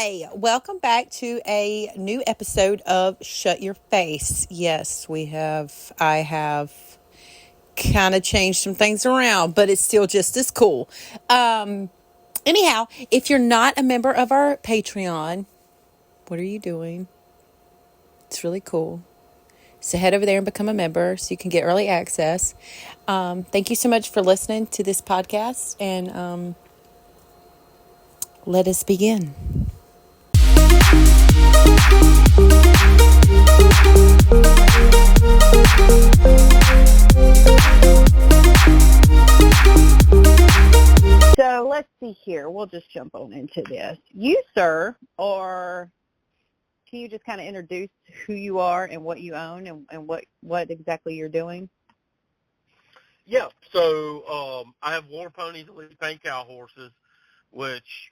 Hi, welcome back to a new episode of Shut Your Face. Yes, I have kind of changed some things around, but it's still just as cool. Anyhow, if you're not a member of our Patreon, what are you doing? It's really cool. So head over there and become a member so you can get early access. Thank you so much for listening to this podcast, and let us begin. So let's see here. We'll just jump on into this. You, sir, or can you just kind of introduce who you are and what you own and what exactly you're doing? Yeah, so I have War Ponies, elite paint cow horses, which,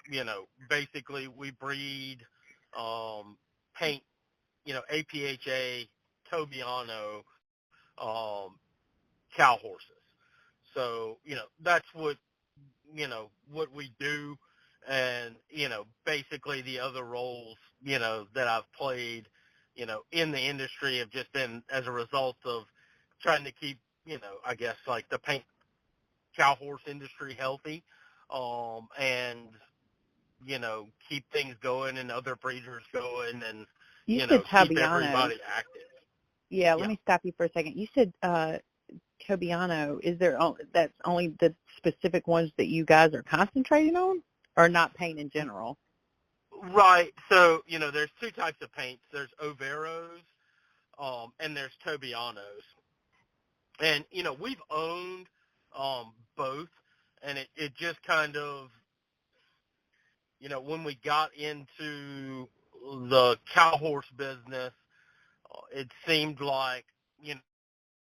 basically we breed paint, APHA, Tobiano cow horses. So, that's what we do. And, basically the other roles, that I've played, in the industry have just been as a result of trying to keep, I guess like the paint cow horse industry healthy, and keep things going and other breeders going, and You said keep Tobiano. everybody active. Yeah, let me stop you for a second. You said Tobiano. Is there that's only the specific ones that you guys are concentrating on, or not paint in general? Right. So there's two types of paints. There's Overos, and there's Tobianos, and we've owned both, and it just kind of when we got into the cow horse business, it seemed like,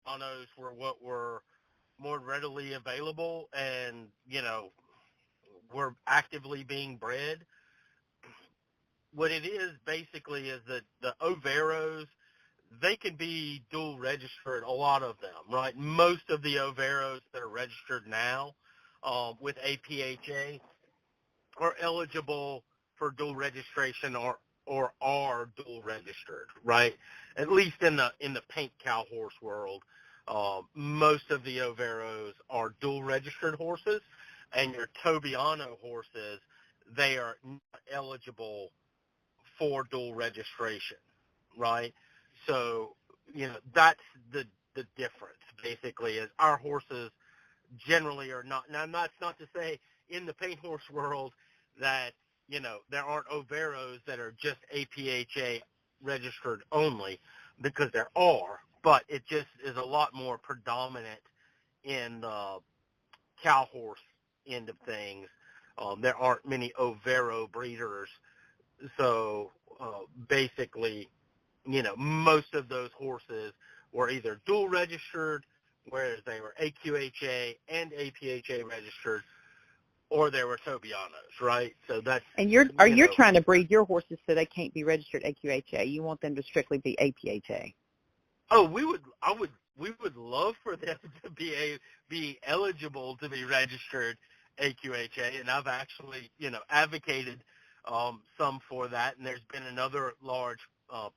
monos were what were more readily available and, were actively being bred. What it is basically is that the Overos, they can be dual registered, a lot of them, right? Most of the Overos that are registered now with APHA are eligible for dual registration or are dual registered, right? At least in the paint cow horse world, most of the Overos are dual registered horses, and your Tobiano horses, they are not eligible for dual registration, right? So that's the difference. Basically, is our horses generally are not. Now, that's not to say in the paint horse world that, there aren't Overos that are just APHA registered only, because there are, but it just is a lot more predominant in the cow horse end of things. There aren't many Overo breeders. So basically, most of those horses were either dual registered, whereas they were AQHA and APHA registered, or they were Tobianos, right? So that's And you're trying to breed your horses so they can't be registered AQHA. You want them to strictly be APHA. Oh, we would love for them to be eligible to be registered AQHA, and I've actually advocated some for that. And there's been another large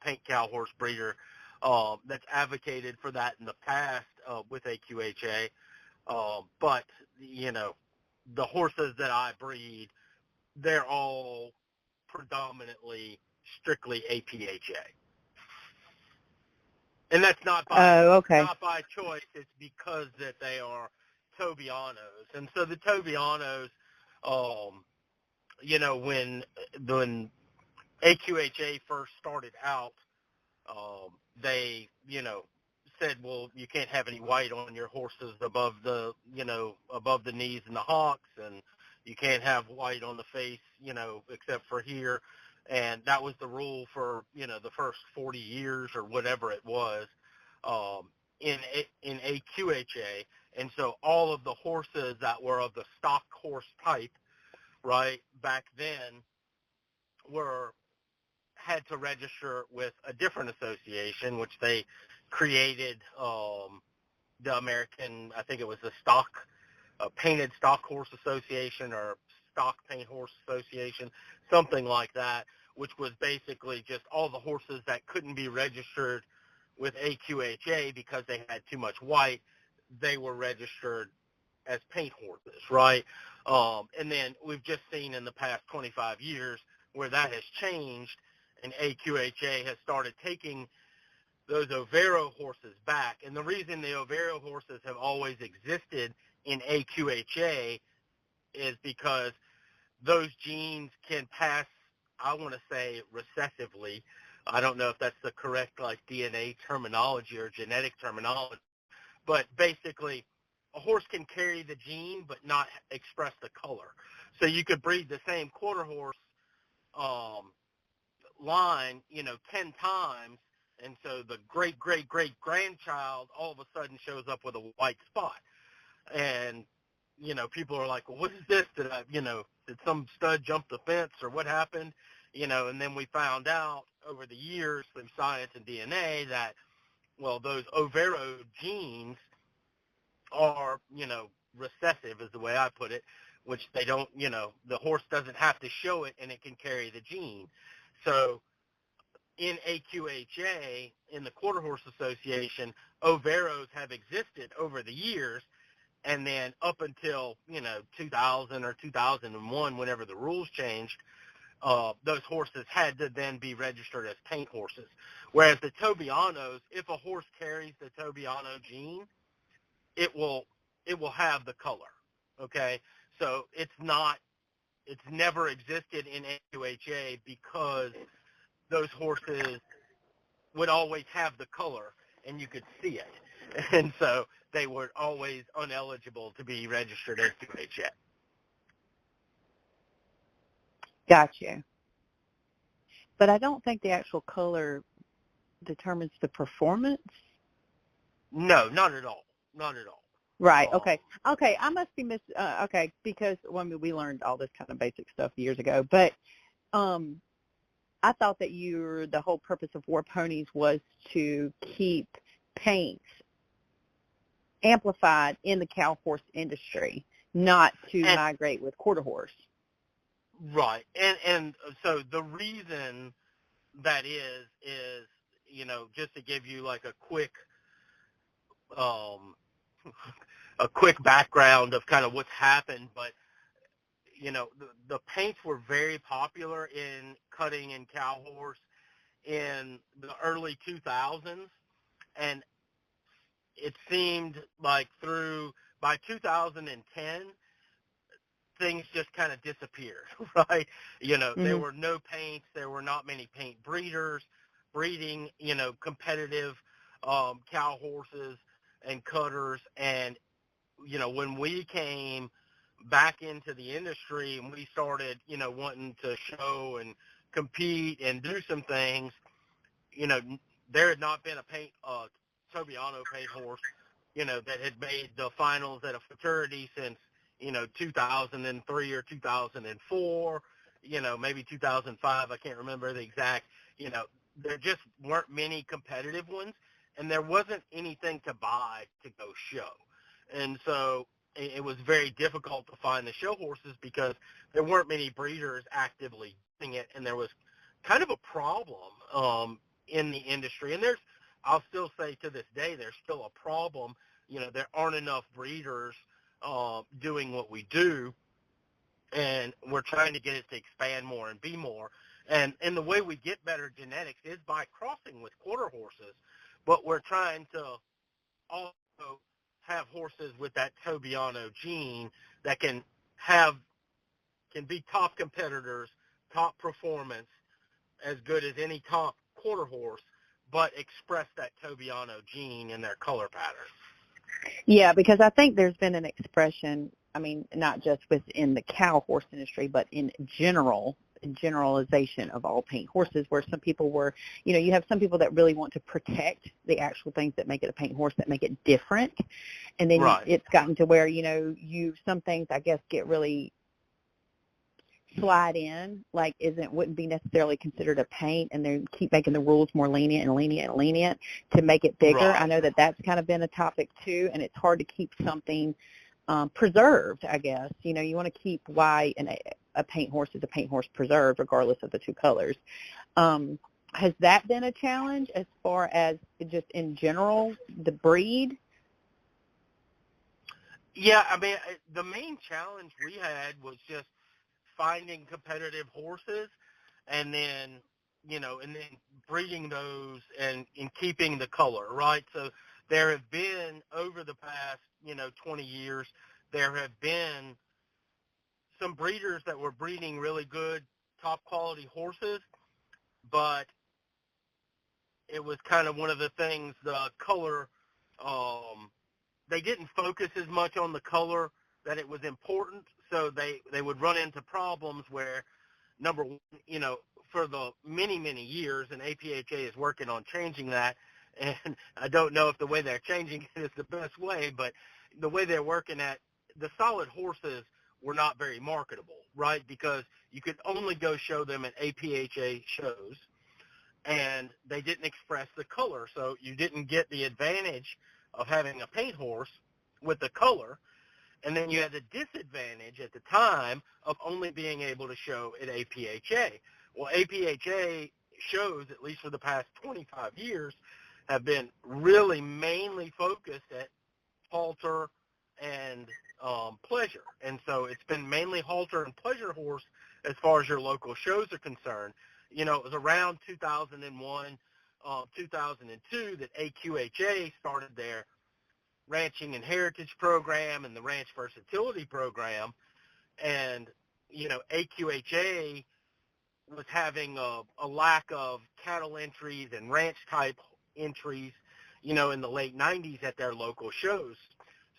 paint cow horse breeder that's advocated for that in the past with AQHA. But the horses that I breed, they're all predominantly strictly APHA. And that's not by choice. It's because that they are Tobianos. And so the Tobianos, when AQHA first started out, they, said, well, you can't have any white on your horses above the knees and the hocks, and you can't have white on the face, except for here. And that was the rule for, the first 40 years or whatever it was, in AQHA. And so all of the horses that were of the stock horse type, right, back then had to register with a different association, which they created, the American, I think it was the Painted Stock Horse Association, or Stock Paint Horse Association, something like that, which was basically just all the horses that couldn't be registered with AQHA because they had too much white, they were registered as paint horses, right? And then we've just seen in the past 25 years where that has changed, and AQHA has started taking those Overo horses back. And the reason the Overo horses have always existed in AQHA is because those genes can pass, I want to say, recessively. I don't know if that's the correct DNA terminology or genetic terminology, but basically a horse can carry the gene but not express the color. So you could breed the same quarter horse line, 10 times, and so the great-great-great-grandchild all of a sudden shows up with a white spot. And, people are like, well, what is this? Did some stud jump the fence or what happened? And then we found out over the years through science and DNA that, well, those Overo genes are, recessive is the way I put it, which they don't, the horse doesn't have to show it and it can carry the gene. So in AQHA, in the Quarter Horse Association, Overos have existed over the years, and then up until, 2000 or 2001, whenever the rules changed, those horses had to then be registered as paint horses. Whereas the Tobianos, if a horse carries the Tobiano gene, it will have the color, okay? So it's never existed in AQHA because those horses would always have the color and you could see it. And so they were always uneligible to be registered as AQHA. Gotcha. But I don't think the actual color determines the performance. No, not at all. Not at all. Right. Okay. I must be okay, because we learned all this kind of basic stuff years ago. But I thought that the whole purpose of War Ponies was to keep paints amplified in the cow horse industry, not to migrate with quarter horse. Right. And so the reason that is, just to give you like a quick background of kind of what's happened, but the paints were very popular in cutting and cow horse in the early 2000s, and it seemed like by 2010 things just kind of disappeared, right? Mm-hmm. There were no paints, there were not many paint breeders breeding, competitive cow horses and cutters. And when we came back into the industry and we started, wanting to show and compete and do some things, there had not been a Tobiano paint horse, that had made the finals at a fraternity since, 2003 or 2004, maybe 2005. I can't remember the exact, there just weren't many competitive ones, and there wasn't anything to buy to go show. And so it was very difficult to find the show horses because there weren't many breeders actively doing it, and there was kind of a problem in the industry. And I'll still say to this day, there's still a problem. There aren't enough breeders doing what we do, and we're trying to get it to expand more and be more. And the way we get better genetics is by crossing with quarter horses, but we're trying to also have horses with that Tobiano gene that can be top competitors, top performance, as good as any top quarter horse, but express that Tobiano gene in their color pattern. Yeah, because I think there's been an expression, not just within the cow horse industry, but in generalization of all paint horses, where some people were, you have some people that really want to protect the actual things that make it a paint horse, that make it different. And then right. It's gotten to where, some things, I guess, get really slide in, like wouldn't be necessarily considered a paint, and they keep making the rules more lenient to make it bigger. Right. I know that that's kind of been a topic too, and it's hard to keep something preserved, I guess. You know, you want to keep why a paint horse is a paint horse preserved, regardless of the two colors. Has that been a challenge as far as just in general, the breed? Yeah, I mean, the main challenge we had was just finding competitive horses and then, and then breeding those and keeping the color, right? So there have been, over the past, 20 years, there have been some breeders that were breeding really good, top quality horses, but it was kind of one of the things, the color, they didn't focus as much on the color that it was important, so they would run into problems where, number one, for the many, many years, and APHA is working on changing that, and I don't know if the way they're changing it is the best way, but the way they're working at, the solid horses were not very marketable, right, because you could only go show them at APHA shows, and they didn't express the color, so you didn't get the advantage of having a paint horse with the color, and then you had the disadvantage at the time of only being able to show at APHA. Well, APHA shows, at least for the past 25 years, have been really mainly focused at halter and pleasure. And so it's been mainly halter and pleasure horse as far as your local shows are concerned. It was around 2001, 2002 that AQHA started their ranching and heritage program and the ranch versatility program. And, AQHA was having a lack of cattle entries and ranch type entries, in the late 90s at their local shows.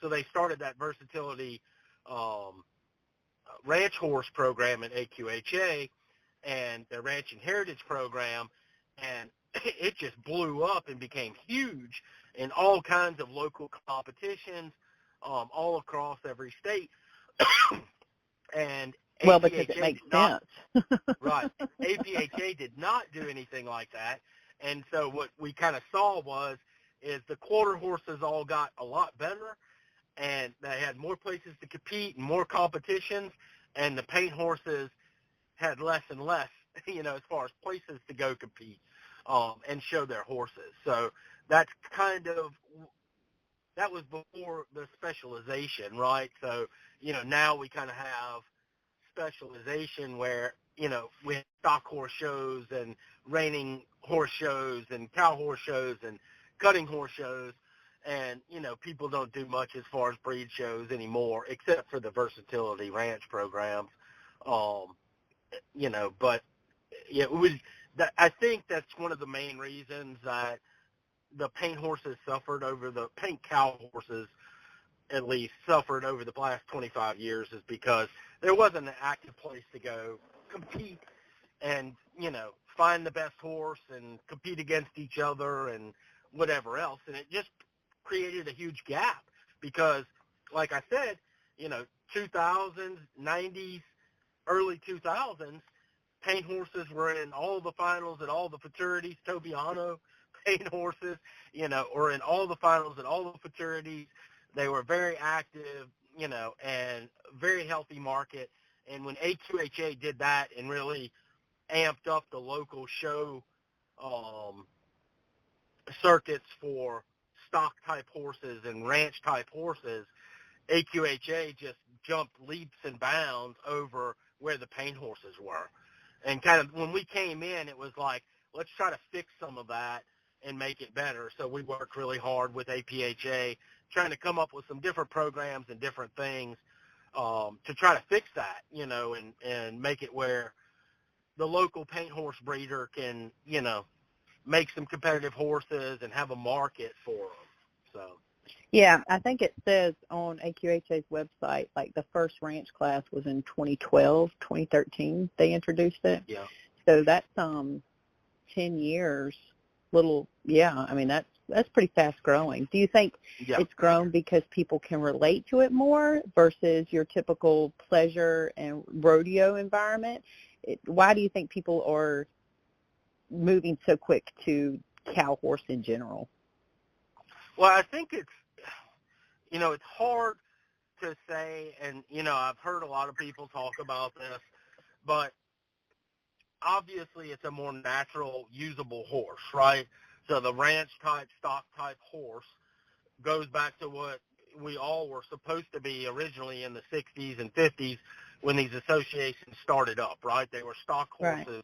So they started that versatility ranch horse program at AQHA and the ranch and heritage program, and it just blew up and became huge in all kinds of local competitions all across every state. And well, because it makes sense. Right. APHA did not do anything like that. And so what we kind of saw is the quarter horses all got a lot better, and they had more places to compete and more competitions, and the paint horses had less and less, as far as places to go compete and show their horses. So that's that was before the specialization, right? So, now we kind of have specialization where, we have stock horse shows and reining horse shows and cow horse shows and cutting horse shows. And, people don't do much as far as breed shows anymore, except for the versatility ranch programs. But yeah, I think that's one of the main reasons that the paint horses suffered over the paint cow horses, at least suffered over the last 25 years, is because there wasn't an active place to go compete and, find the best horse and compete against each other and whatever else. And it just created a huge gap because, like I said, 2000s, 90s, early 2000s, paint horses were in all the finals at all the fraternities. Tobiano paint horses, or in all the finals at all the fraternities. They were very active, and very healthy market. And when AQHA did that and really amped up the local show circuits for stock-type horses and ranch-type horses, AQHA just jumped leaps and bounds over where the paint horses were. And kind of when we came in, it was like, let's try to fix some of that and make it better. So we worked really hard with APHA, trying to come up with some different programs and different things to try to fix that, and make it where the local paint horse breeder can, make some competitive horses and have a market for them. So. Yeah, I think it says on AQHA's website, like the first ranch class was in 2012, 2013, they introduced it. Yeah. So that's 10 years, I mean, that's pretty fast growing. Do you think it's grown because people can relate to it more versus your typical pleasure and rodeo environment? Why do you think people are moving so quick to cow horse in general? Well, I think it's hard. to say, and, I've heard a lot of people talk about this, but obviously it's a more natural, usable horse, right? So the ranch-type, stock-type horse goes back to what we all were supposed to be originally in the 60s and 50s when these associations started up, right? They were stock Right. horses.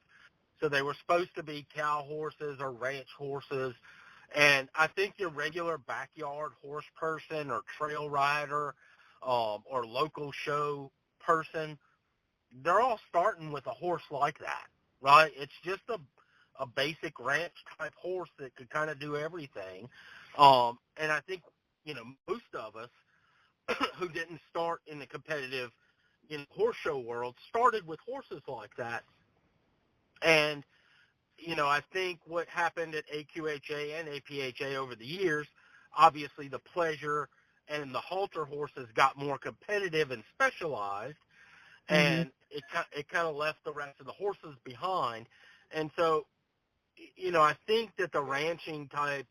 So they were supposed to be cow horses or ranch horses. And I think your regular backyard horse person or trail rider or local show person, they're all starting with a horse like that, right? It's just a basic ranch-type horse that could kind of do everything. And I think, most of us who didn't start in the competitive, horse show world started with horses like that. And, I think what happened at AQHA and APHA over the years, obviously the pleasure and the halter horses got more competitive and specialized, and it kind of left the rest of the horses behind. And so, I think that the ranching type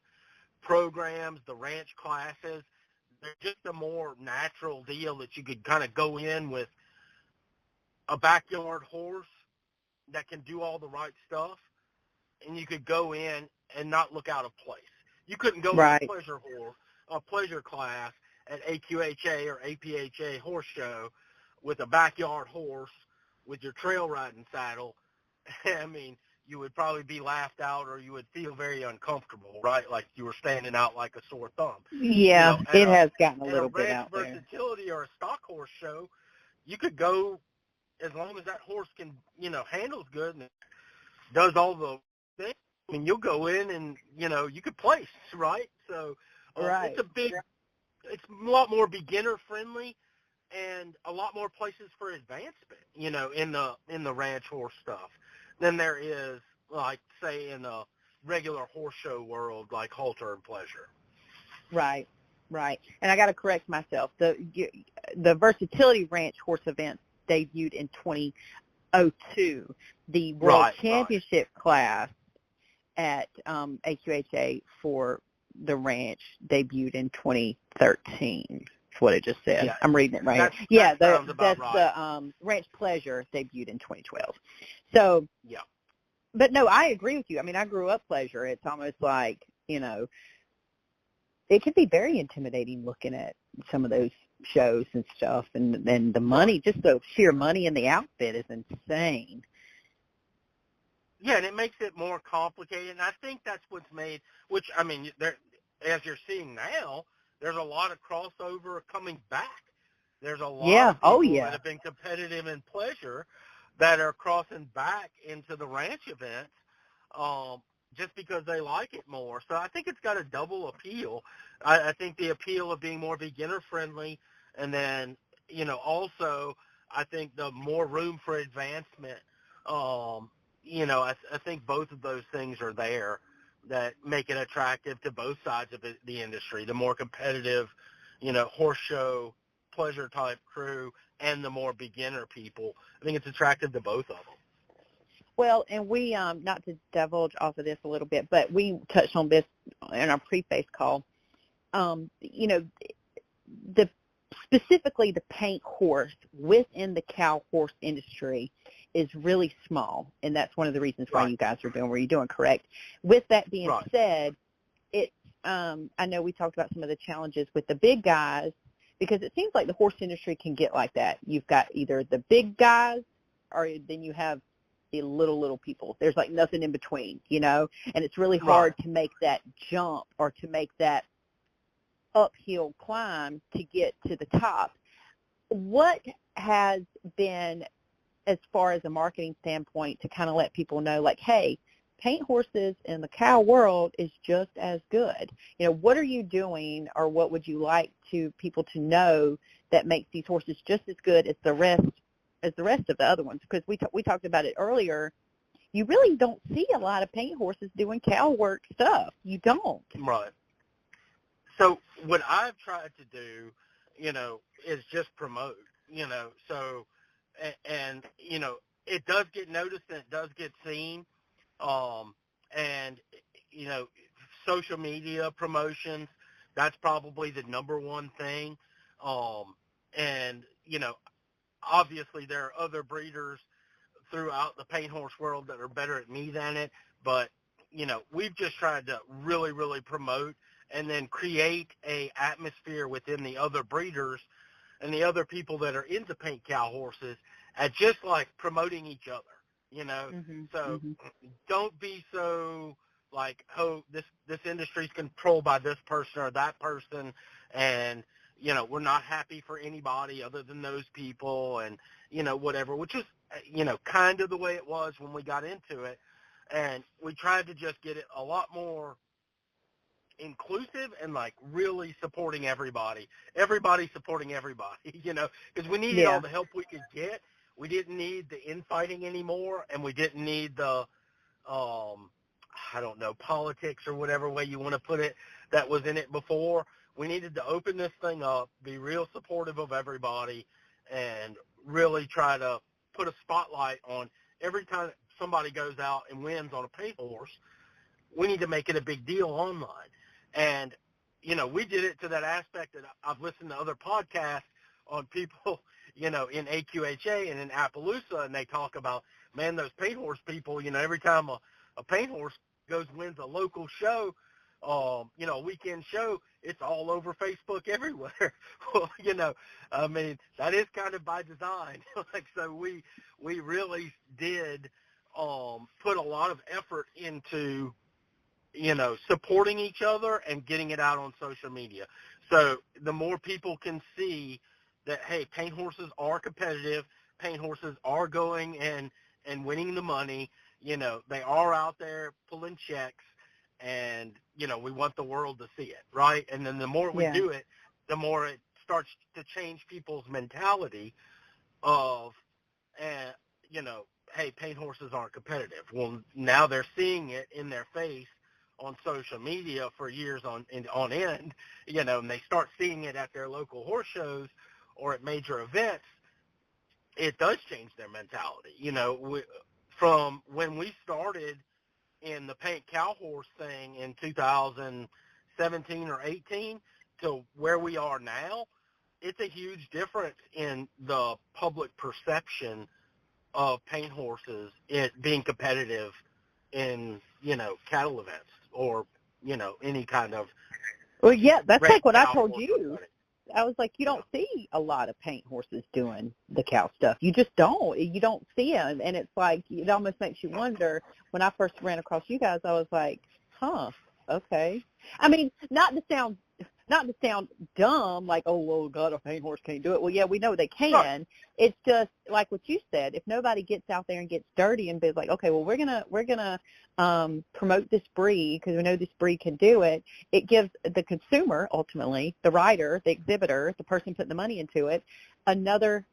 programs, the ranch classes, they're just a more natural deal that you could kind of go in with a backyard horse that can do all the right stuff, and you could go in and not look out of place. You couldn't go in a pleasure class at AQHA or APHA horse show with a backyard horse with your trail riding saddle. I mean, you would probably be laughed out, or you would feel very uncomfortable, right? Like you were standing out like a sore thumb. Yeah, it has gotten a little bit ranch out there. versatility or a stock horse show, you could go as long as that horse can, handles good and does all the things. I mean, you'll go in and, you could place, right? So Right. it's a lot more beginner friendly and a lot more places for advancement, in the ranch horse stuff than there is, like, say, in the regular horse show world, like halter and pleasure. Right. And I got to correct myself. The versatility ranch horse events debuted in 2002. The World Championship class at AQHA for the ranch debuted in 2013. That's what it just said. Yeah, I'm reading it right. That's that's right. The ranch pleasure debuted in 2012. So, yeah. But no, I agree with you. I mean, I grew up pleasure. It's almost like, it can be very intimidating looking at some of those shows and stuff, and the money, just the sheer money in the outfit is insane. Yeah, and it makes it more complicated, and I think that's what's made, which, I mean, as you're seeing now, there's a lot of crossover coming back. There's a lot of people that have been competitive in pleasure that are crossing back into the ranch events just because they like it more. So I think it's got a double appeal. I think the appeal of being more beginner-friendly, and then, also I think the more room for advancement, I think both of those things are there that make it attractive to both sides of the industry, the more competitive, horse show, pleasure-type crew, and the more beginner people. I think it's attractive to both of them. Well, and we, not to divulge off of this a little bit, but we touched on this in our preface call. Specifically the paint horse within the cow horse industry is really small, and that's one of the reasons why you guys are doing what you're doing, correct? With that being said, I know we talked about some of the challenges with the big guys, because it seems like the horse industry can get like that. You've got either the big guys, or then you have the little people. There's like nothing in between, and it's really hard to make that jump or to make that uphill climb to get to the top. What has been, as far as a marketing standpoint, to kind of let people know, like, hey, paint horses in the cow world is just as good? What are you doing, or what would you like to people to know that makes these horses just as good as the rest of the other ones? Because we talked about it earlier. You really don't see a lot of paint horses doing cow work stuff. You don't. Right. So what I've tried to do, is just promote, so, and, it does get noticed and it does get seen. And, social media promotions, that's probably the number one thing. And, obviously there are other breeders throughout the paint horse world that are better at me than it, but, we've just tried to really, really promote and then create a atmosphere within the other breeders and the other people that are into paint cow horses at just like promoting each other. Mhm. So Mhm. don't be so like, oh, this industry's controlled by this person or that person, and we're not happy for anybody other than those people, and whatever, which was kind of the way it was when we got into it, and we tried to just get it a lot more inclusive and like really supporting everybody supporting everybody, because we needed all Yeah. the help we could get. We didn't need the infighting anymore, and we didn't need the I don't know, politics or whatever way you want to put it that was in it before. We needed to open this thing up, be real supportive of everybody, and really try to put a spotlight on every time somebody goes out and wins on a paint horse. We need to make it a big deal online. And, we did it to that aspect that I've listened to other podcasts on people, in AQHA and in Appaloosa, and they talk about, man, those paint horse people, every time a paint horse wins a local show, a weekend show, it's all over Facebook everywhere. Well, I mean, that is kind of by design. Like, so we really did put a lot of effort into supporting each other and getting it out on social media. So the more people can see that, hey, paint horses are competitive, paint horses are going and winning the money, they are out there pulling checks, and, we want the world to see it, right? And then the more we Yeah. do it, the more it starts to change people's mentality of, uh, hey, paint horses aren't competitive. Well, now they're seeing it in their face on social media for years on end, and they start seeing it at their local horse shows or at major events. It does change their mentality. From when we started in the paint cow horse thing in 2017 or 18 to where we are now, it's a huge difference in the public perception of paint horses it being competitive in, cattle events or, any kind of Well, yeah, that's race like what I cow told horse you. running. I was like, you don't see a lot of paint horses doing the cow stuff. You just don't. You don't see them, and it's like it almost makes you wonder. When I first ran across you guys, I was like, huh, okay. I mean, not to sound dumb, like, oh, well, God, a paint horse can't do it. Well, yeah, we know they can. Right. It's just like what you said. If nobody gets out there and gets dirty and be like, okay, well, we're gonna promote this breed because we know this breed can do it. It gives the consumer, ultimately, the rider, the exhibitor, the person putting the money into it, another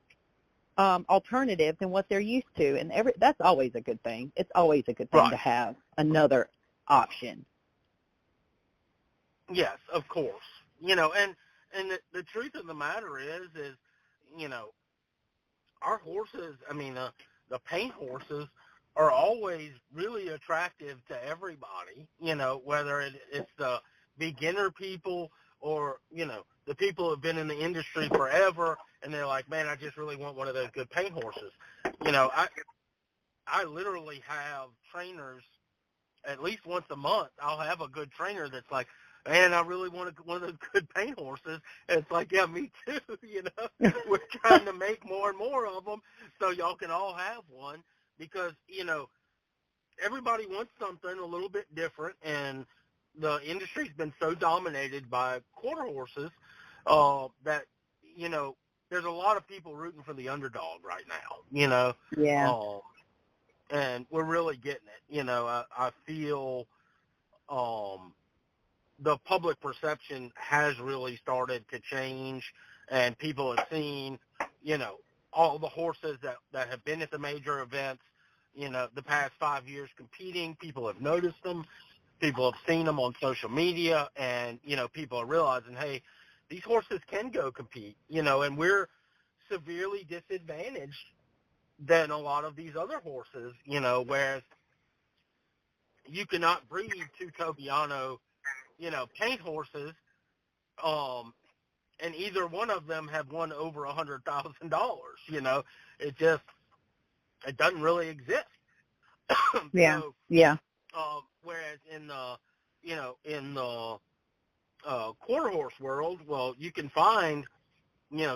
alternative than what they're used to. And that's always a good thing. It's always a good thing to Right. have another option. Yes, of course. And the truth of the matter is, our horses, I mean, the paint horses are always really attractive to everybody, whether it's the beginner people or, the people who have been in the industry forever, and they're like, man, I just really want one of those good paint horses. I literally have trainers at least once a month. I'll have a good trainer that's like, man, I really want one of those good paint horses. And it's like, yeah, me too. We're trying to make more and more of them so y'all can all have one because, everybody wants something a little bit different. And the industry's been so dominated by quarter horses that, there's a lot of people rooting for the underdog right now, Yeah. and we're really getting it. I feel the public perception has really started to change, and people have seen, all the horses that have been at the major events, the past 5 years competing. People have noticed them. People have seen them on social media, and, people are realizing, hey, these horses can go compete, and we're severely disadvantaged than a lot of these other horses, whereas you cannot breed two Tobiano, paint horses, and either one of them have won over $100,000. It it doesn't really exist. Yeah. So, Yeah. whereas in the, in the quarter horse world, well, you can find,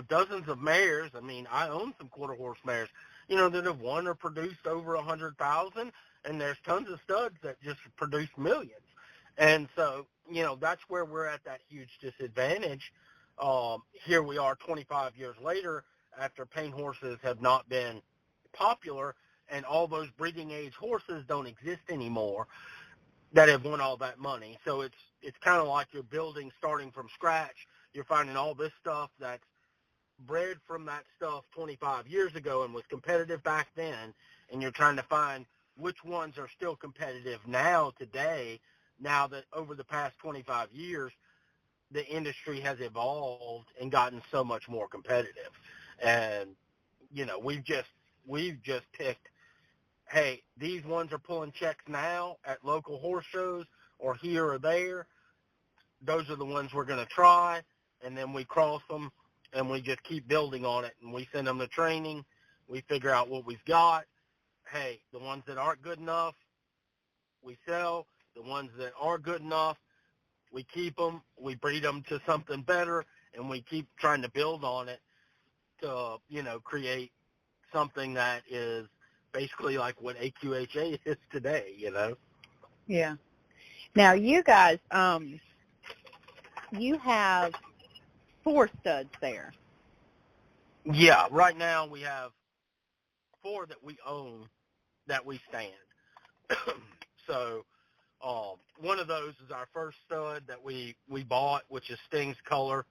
dozens of mares. I mean, I own some quarter horse mares, that have won or produced over 100,000, and there's tons of studs that just produce millions. And so, that's where we're at that huge disadvantage. Here we are 25 years later after paint horses have not been popular, and all those breeding age horses don't exist anymore that have won all that money. So it's kind of like you're building, starting from scratch. You're finding all this stuff that's bred from that stuff 25 years ago and was competitive back then, and you're trying to find which ones are still competitive now, today, now that over the past 25 years, the industry has evolved and gotten so much more competitive. And, we've just picked, hey, these ones are pulling checks now at local horse shows or here or there. Those are the ones we're going to try, and then we cross them, and we just keep building on it, and we send them to training. We figure out what we've got. Hey, the ones that aren't good enough, we sell. The ones that are good enough, we keep them. We breed them to something better, and we keep trying to build on it to, create something that is basically like what AQHA is today, Yeah. Now, you guys, you have 4 studs there. Yeah, right now we have 4 that we own that we stand. So one of those is our first stud that we bought, which is Sting's Color,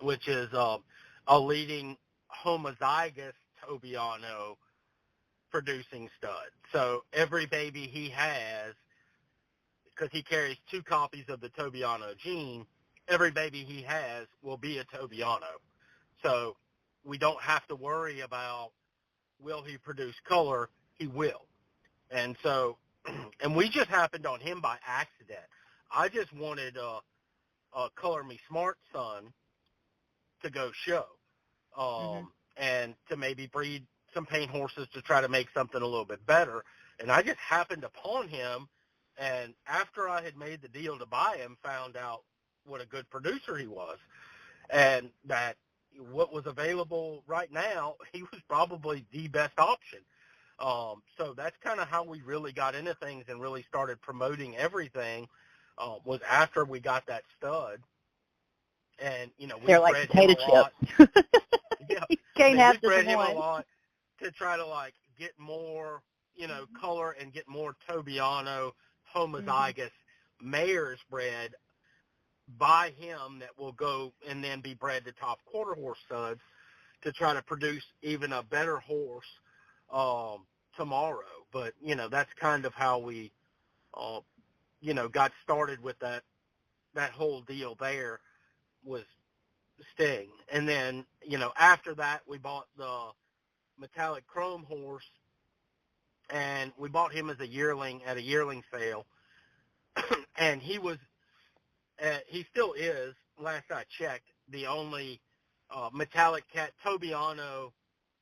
which is a leading homozygous Tobiano producing stud. So every baby he has, because he carries 2 copies of the Tobiano gene, every baby he has will be a Tobiano. So we don't have to worry about, will he produce color? He will. And so, and we just happened on him by accident. I just wanted a Color Me Smart son to go show, and to maybe breed some paint horses to try to make something a little bit better. And I just happened upon him, and after I had made the deal to buy him, found out what a good producer he was, and that what was available right now, he was probably the best option. So that's kind of how we really got into things and really started promoting everything, was after we got that stud. And, we They're like bred potato him a lot. chips. Yeah, You can't have we bred just him one. a lot to try to, get more, color and get more Tobiano homozygous mares bred by him that will go and then be bred to top quarter horse studs to try to produce even a better horse tomorrow. But, that's kind of how we, got started with that whole deal there, was Sting. And then, after that, we bought the metallic chrome horse, and we bought him as a yearling at a yearling sale. And he still is, last I checked, the only metallic cat, Tobiano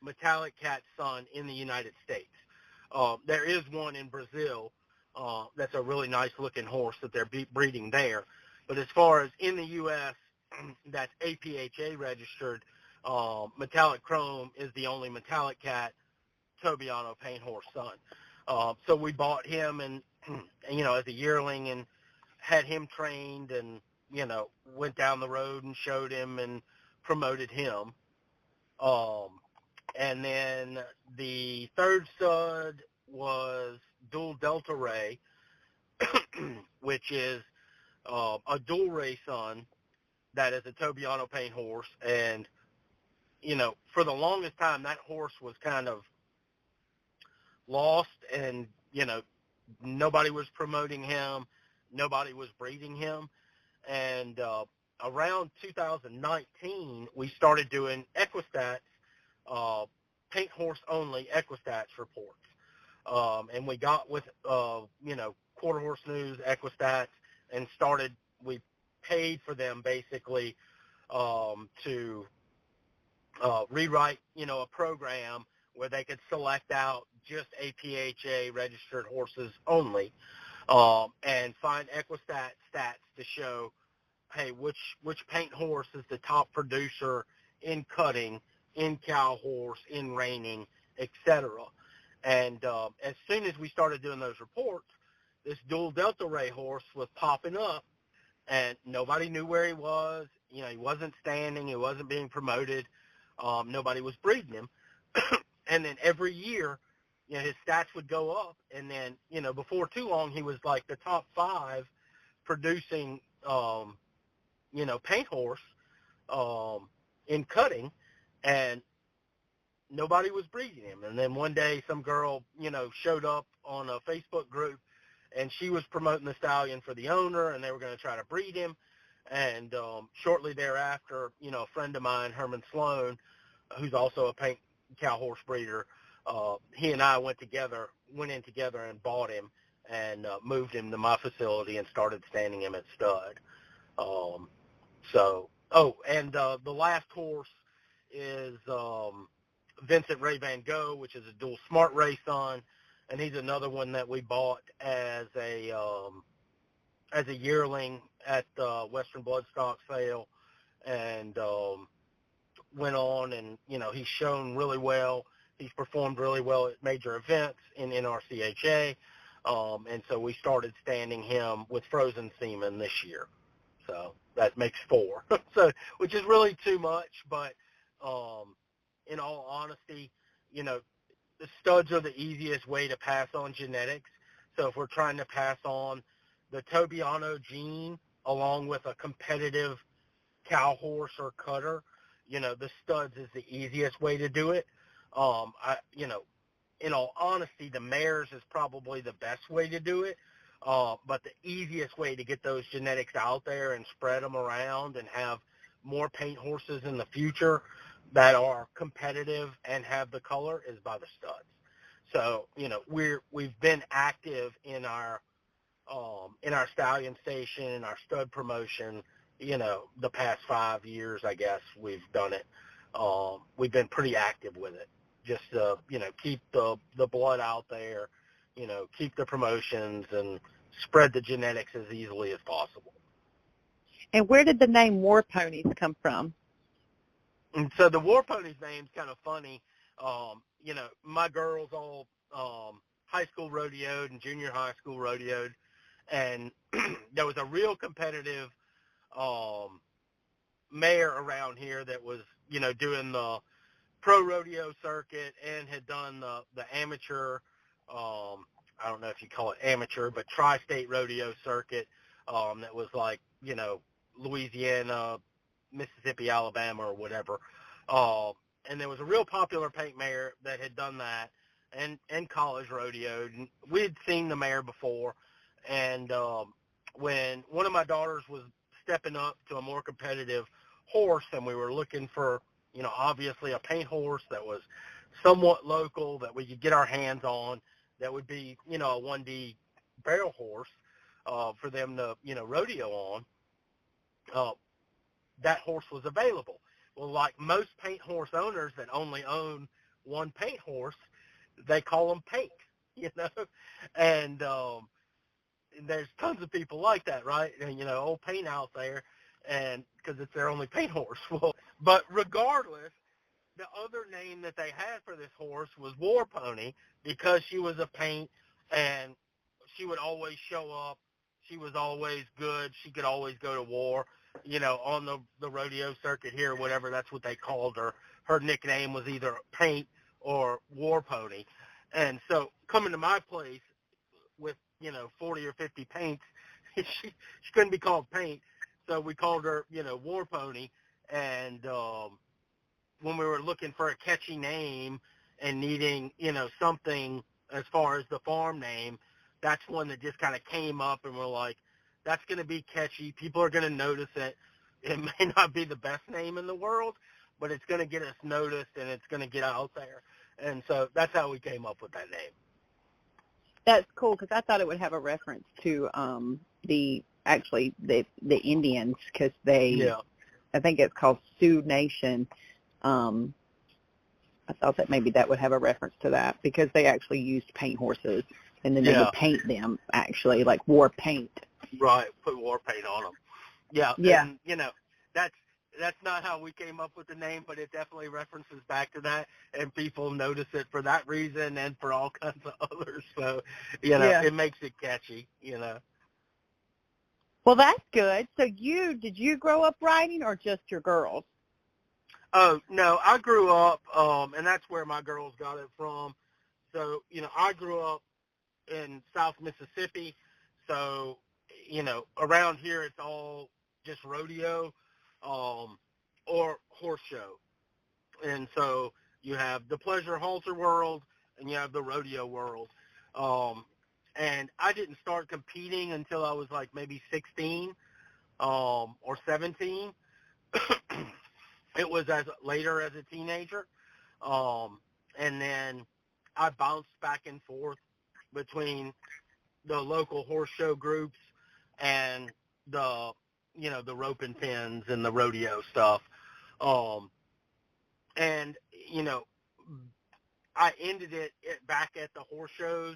metallic cat son in the United States. There is one in Brazil that's a really nice looking horse that they're breeding there. But as far as in the U.S., that's APHA registered, metallic chrome is the only metallic cat Tobiano paint horse son. So we bought him and as a yearling, and had him trained, and, went down the road and showed him and promoted him. And then the third stud was Dual Delta Ray, which is a dual ray son that is a Tobiano paint horse. And, for the longest time, that horse was kind of lost, and, nobody was promoting him. Nobody was breeding him. And around 2019, we started doing Equistats, paint horse only Equistats reports. And we got with, Quarter Horse News, Equistats, and we paid for them basically to rewrite, a program where they could select out just APHA registered horses only, and find Equistat stats to show, hey, which paint horse is the top producer in cutting, in cow horse, in reining, etc. And as soon as we started doing those reports, this dual Delta Ray horse was popping up, and nobody knew where he was. He wasn't standing. He wasn't being promoted. Nobody was breeding him. And then every year, his stats would go up. And then, before too long, he was like the top 5 producing, paint horse in cutting, and nobody was breeding him. And then one day some girl, showed up on a Facebook group, and she was promoting the stallion for the owner, and they were going to try to breed him. And shortly thereafter, a friend of mine, Herman Sloan, who's also a paint cow horse breeder, he and I went in together and bought him and moved him to my facility and started standing him at stud. And the last horse is Vincent Ray Van Gogh, which is a dual Smart Ray son, and he's another one that we bought as a yearling at the Western Bloodstock sale, and went on, and he's shown really well. He's performed really well at major events in NRCHA, and so we started standing him with frozen semen this year. So that makes 4, so which is really too much. But in all honesty, the studs are the easiest way to pass on genetics. So if we're trying to pass on the Tobiano gene along with a competitive cow horse or cutter, the studs is the easiest way to do it. In all honesty, the mares is probably the best way to do it. But the easiest way to get those genetics out there and spread them around and have more paint horses in the future that are competitive and have the color is by the studs. So, we've been active in our stallion station and our stud promotion, the past 5 years, I guess we've done it. We've been pretty active with it. Just, keep the blood out there, keep the promotions and spread the genetics as easily as possible. And where did the name War Ponies come from? And so the War Ponies name's kind of funny. My girls all high school rodeoed and junior high school rodeoed, and there was a real competitive mare around here that was, doing the pro rodeo circuit and had done the amateur, I don't know if you call it amateur, but tri-state rodeo circuit that was like, Louisiana, Mississippi, Alabama, or whatever. And there was a real popular paint mare that had done that and college rodeoed. And we had seen the mare before. And when one of my daughters was stepping up to a more competitive horse, and we were looking for, obviously a paint horse that was somewhat local that we could get our hands on, that would be, a 1D barrel horse for them to, rodeo on, that horse was available. Well, like most paint horse owners that only own one paint horse, they call them paint, and there's tons of people like that, right? And, old paint out there, and because it's their only paint horse. Well, but regardless, the other name that they had for this horse was War Pony, because she was a paint, and she would always show up. She was always good. She could always go to war, on the rodeo circuit here or whatever. That's what they called her. Her nickname was either Paint or War Pony. And so coming to my place with, 40 or 50 paints, she couldn't be called Paint. So we called her, War Pony. And when we were looking for a catchy name and needing, something as far as the farm name, that's one that just kind of came up, and we're like, that's going to be catchy. People are going to notice it. It may not be the best name in the world, but it's going to get us noticed, and it's going to get out there. And so that's how we came up with that name. That's cool, because I thought it would have a reference to the Indians, because they I think it's called Sioux Nation. I thought that maybe that would have a reference to that because they actually used paint horses, and then they would paint them, actually, like war paint. Right, put war paint on them. Yeah, Yeah. and, that's not how we came up with the name, but it definitely references back to that, and people notice it for that reason and for all kinds of others. So, it makes it catchy, Well, that's good. So did you grow up riding or just your girls? Oh, no, I grew up, and that's where my girls got it from. So, I grew up in South Mississippi, so, around here it's all just rodeo or horse show. And so you have the pleasure halter world and you have the rodeo world. And I didn't start competing until I was like maybe 16 or 17. It was later as a teenager. And then I bounced back and forth between the local horse show groups and the rope and pins and the rodeo stuff. And, I ended it back at the horse shows,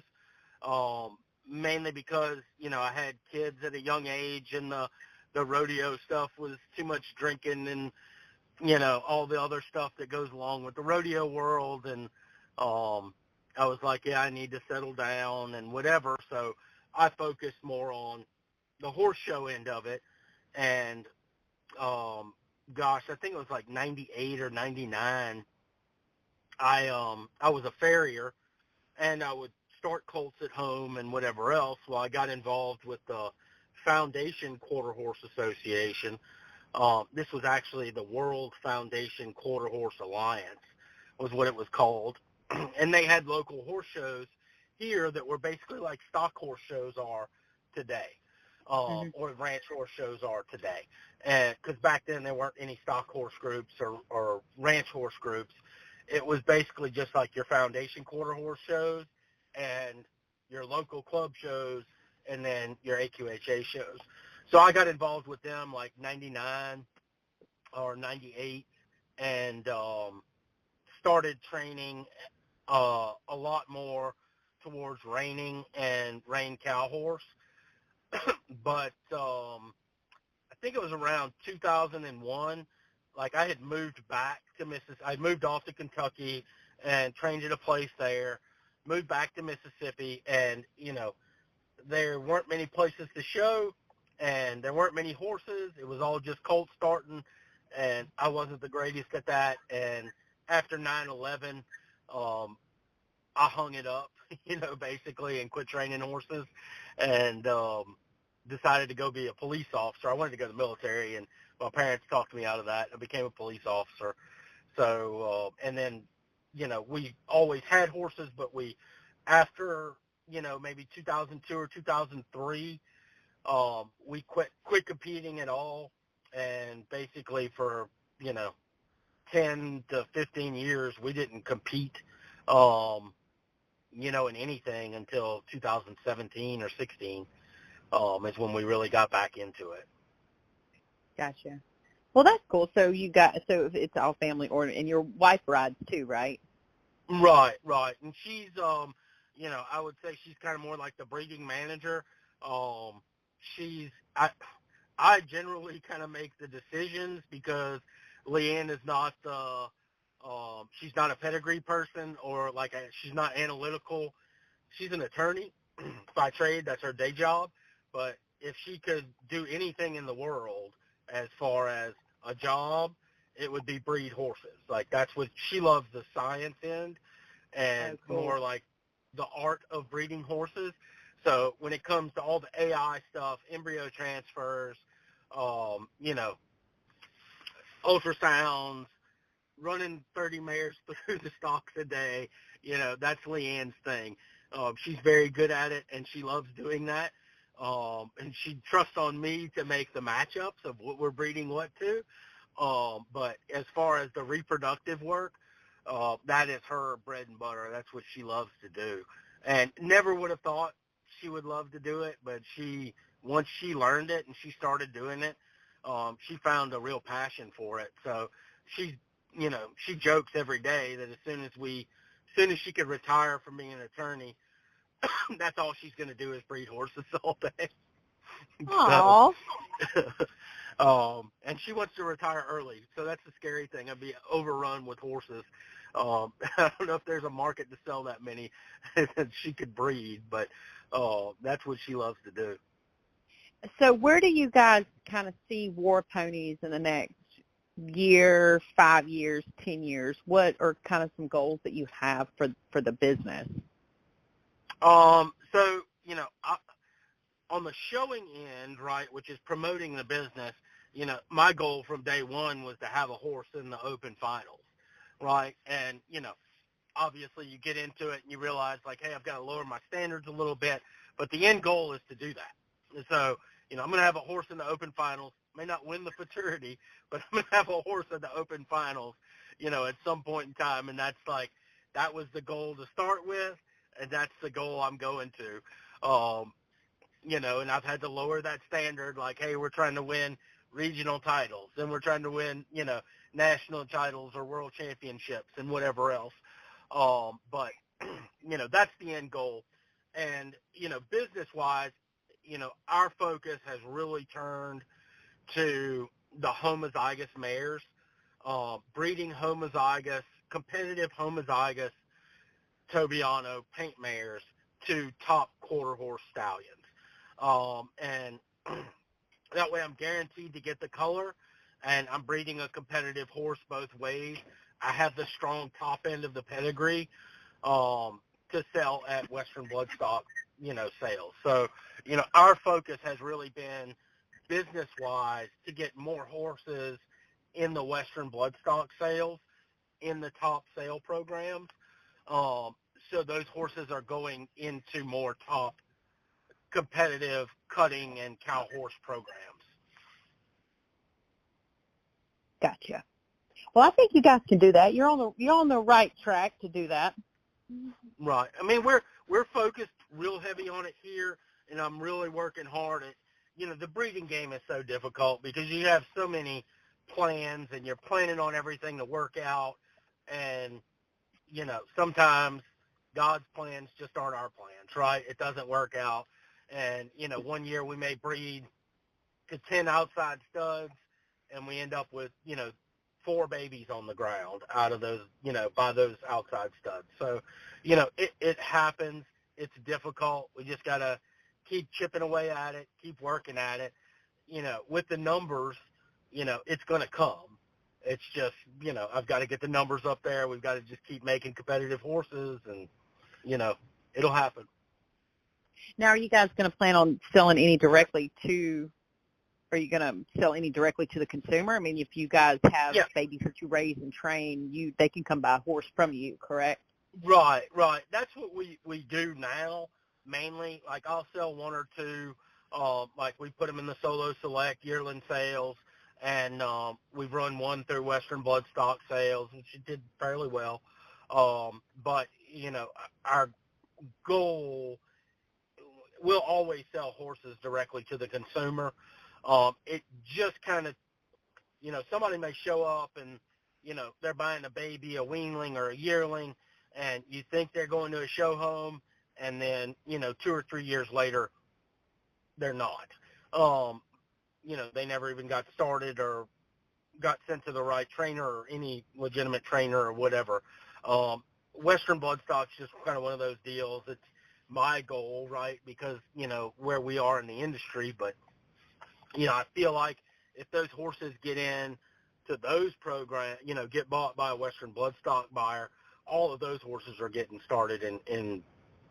mainly because, I had kids at a young age and the rodeo stuff was too much drinking and, all the other stuff that goes along with the rodeo world. And I was like, I need to settle down and whatever. So I focused more on the horse show end of it. And, I think it was like 98 or 99. I was a farrier, and I would start colts at home and whatever else. Well, I got involved with the Foundation Quarter Horse Association. This was actually the World Foundation Quarter Horse Alliance was what it was called. And they had local horse shows here that were basically like stock horse shows are today, or ranch horse shows are today. And because back then there weren't any stock horse groups or ranch horse groups. It was basically just like your Foundation Quarter Horse shows and your local club shows and then your AQHA shows. So I got involved with them like 99 or 98 and started training a lot more towards reining and rein cow horse. But I think it was around 2001. Like I had moved back to Mississippi. I moved off to Kentucky and trained at a place there. Moved back to Mississippi, and there weren't many places to show, and there weren't many horses. It was all just colt starting, and I wasn't the greatest at that. And after 9/11, I hung it up, basically, and quit training horses, and decided to go be a police officer. I wanted to go to the military, and my parents talked me out of that. I became a police officer. So, and then, we always had horses, but after, maybe 2002 or 2003, we quit competing at all. And basically for, 10 to 15 years, we didn't compete, in anything until 2017 or 16. Is when we really got back into it. Gotcha. Well, that's cool. So it's all family order, and your wife rides too, right? Right. And she's, I would say she's kind of more like the breeding manager. I generally kind of make the decisions because Leanne is not she's not a pedigree person or she's not analytical. She's an attorney by trade. That's her day job. But if she could do anything in the world as far as a job, it would be breed horses. Like that's what she loves, the science end and more like the art of breeding horses. So when it comes to all the AI stuff, embryo transfers, ultrasounds, running 30 mares through the stocks a day, that's Leanne's thing. She's very good at it, and she loves doing that. And she trusts on me to make the matchups of what we're breeding what to. But as far as the reproductive work, that is her bread and butter. That's what she loves to do. And never would have thought she would love to do it, but once she learned it and she started doing it, She found a real passion for it. So she, she jokes every day that as soon as she could retire from being an attorney, that's all she's going to do is breed horses all day. So, Aw. and she wants to retire early, so that's the scary thing. I'd be overrun with horses. I don't know if there's a market to sell that many that she could breed, but that's what she loves to do. So where do you guys kind of see War Ponies in the next year, 5 years, 10 years? What are kind of some goals that you have for the business? So, on the showing end, right, which is promoting the business, my goal from day one was to have a horse in the open finals, right? And, obviously you get into it and you realize, like, hey, I've got to lower my standards a little bit, but the end goal is to do that. And so, I'm going to have a horse in the open finals. May not win the futurity, but I'm going to have a horse in the open finals, at some point in time. And that's that was the goal to start with, and that's the goal I'm going to. And I've had to lower that standard, like, hey, we're trying to win regional titles, and we're trying to win, national titles or world championships and whatever else. But, that's the end goal. And, business-wise, our focus has really turned to the homozygous mares, breeding homozygous, competitive homozygous Tobiano paint mares to top quarter horse stallions. And that way I'm guaranteed to get the color, and I'm breeding a competitive horse both ways. I have the strong top end of the pedigree to sell at Western Bloodstock, sales. So, our focus has really been business-wise to get more horses in the Western Bloodstock sales in the top sale programs. So those horses are going into more top competitive cutting and cow horse programs. Gotcha. Well, I think you guys can do that. You're on the right track to do that. Right. I mean, we're focused real heavy on it here, and I'm really working hard at, the breeding game is so difficult because you have so many plans and you're planning on everything to work out, and, sometimes God's plans just aren't our plans, right? It doesn't work out. And, one year we may breed to 10 outside studs, and we end up with, 4 babies on the ground out of those, by those outside studs. So, it happens. It's difficult. We just got to keep chipping away at it, keep working at it. With the numbers, it's going to come. It's just, I've got to get the numbers up there. We've got to just keep making competitive horses, and, it'll happen. Now, are you guys going to plan on selling any directly to, are you going to sell any directly to the consumer? I mean, if you guys have babies that you raise and train, they can come buy a horse from you, correct? Right. That's what we do now, mainly. Like, I'll sell 1 or 2, like we put them in the Solo Select yearling sales, and we've run 1 through Western Bloodstock sales, which it did fairly well. But, our goal, we'll always sell horses directly to the consumer. It just kind of, somebody may show up and, they're buying a baby, a weanling, or a yearling, and you think they're going to a show home, and then, 2 or 3 years later, they're not. They never even got started or got sent to the right trainer or any legitimate trainer or whatever. Western Bloodstock's just kind of one of those deals. It's my goal, right, because, where we are in the industry, but, I feel like if those horses get in to those programs, get bought by a Western Bloodstock buyer, all of those horses are getting started in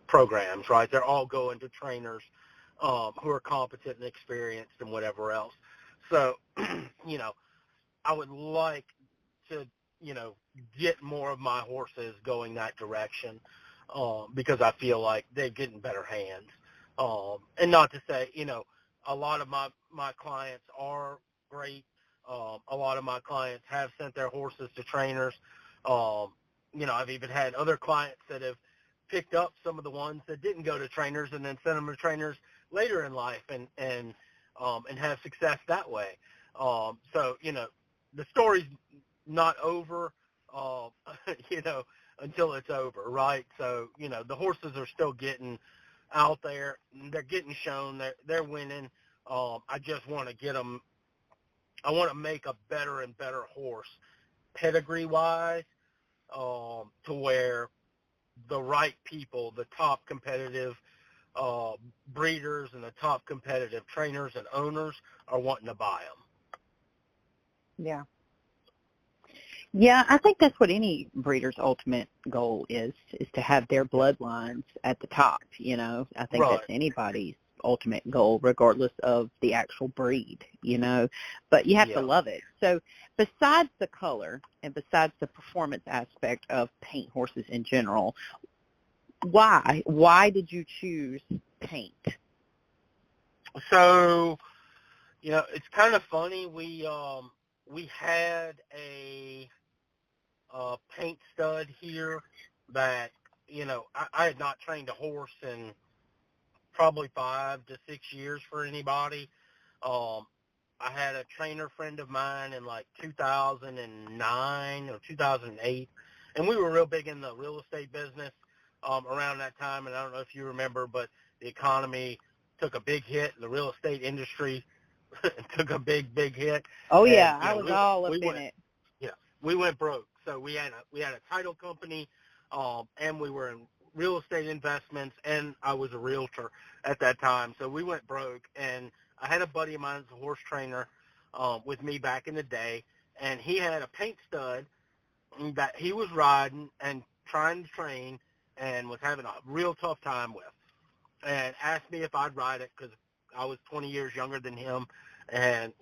programs, right? They're all going to trainers who are competent and experienced and whatever else. So, I would like to, get more of my horses going that direction because I feel like they get in better hands. And not to say, a lot of my clients are great. A lot of my clients have sent their horses to trainers. I've even had other clients that have picked up some of the ones that didn't go to trainers and then sent them to trainers later in life and have success that way. So, the story's not over, uh, you know, until it's over, right? So, the horses are still getting out there. They're getting shown. They're winning. I just want to get them. I want to make a better and better horse, pedigree-wise, to where the right people, the top competitive uh, breeders and the top competitive trainers and owners are wanting to buy them. Yeah. Yeah, I think that's what any breeder's ultimate goal is to have their bloodlines at the top, I think Right. that's anybody's ultimate goal, regardless of the actual breed, but you have to love it. So besides the color and besides the performance aspect of paint horses in general, why did you choose paint? So, it's kind of funny. We had a paint stud here that, I had not trained a horse in probably 5 to 6 years for anybody. I had a trainer friend of mine in like 2009 or 2008, and we were real big in the real estate business around that time. And I don't know if you remember, but the economy took a big hit. The real estate industry took a big, big hit. Oh, And, yeah, I was all up in it. Yeah, we went broke. So we had a title company, and we were in real estate investments, and I was a realtor at that time. So we went broke, and I had a buddy of mine who's a horse trainer with me back in the day, and he had a paint stud that he was riding and trying to train and was having a real tough time with, and asked me if I'd ride it because I was 20 years younger than him, and,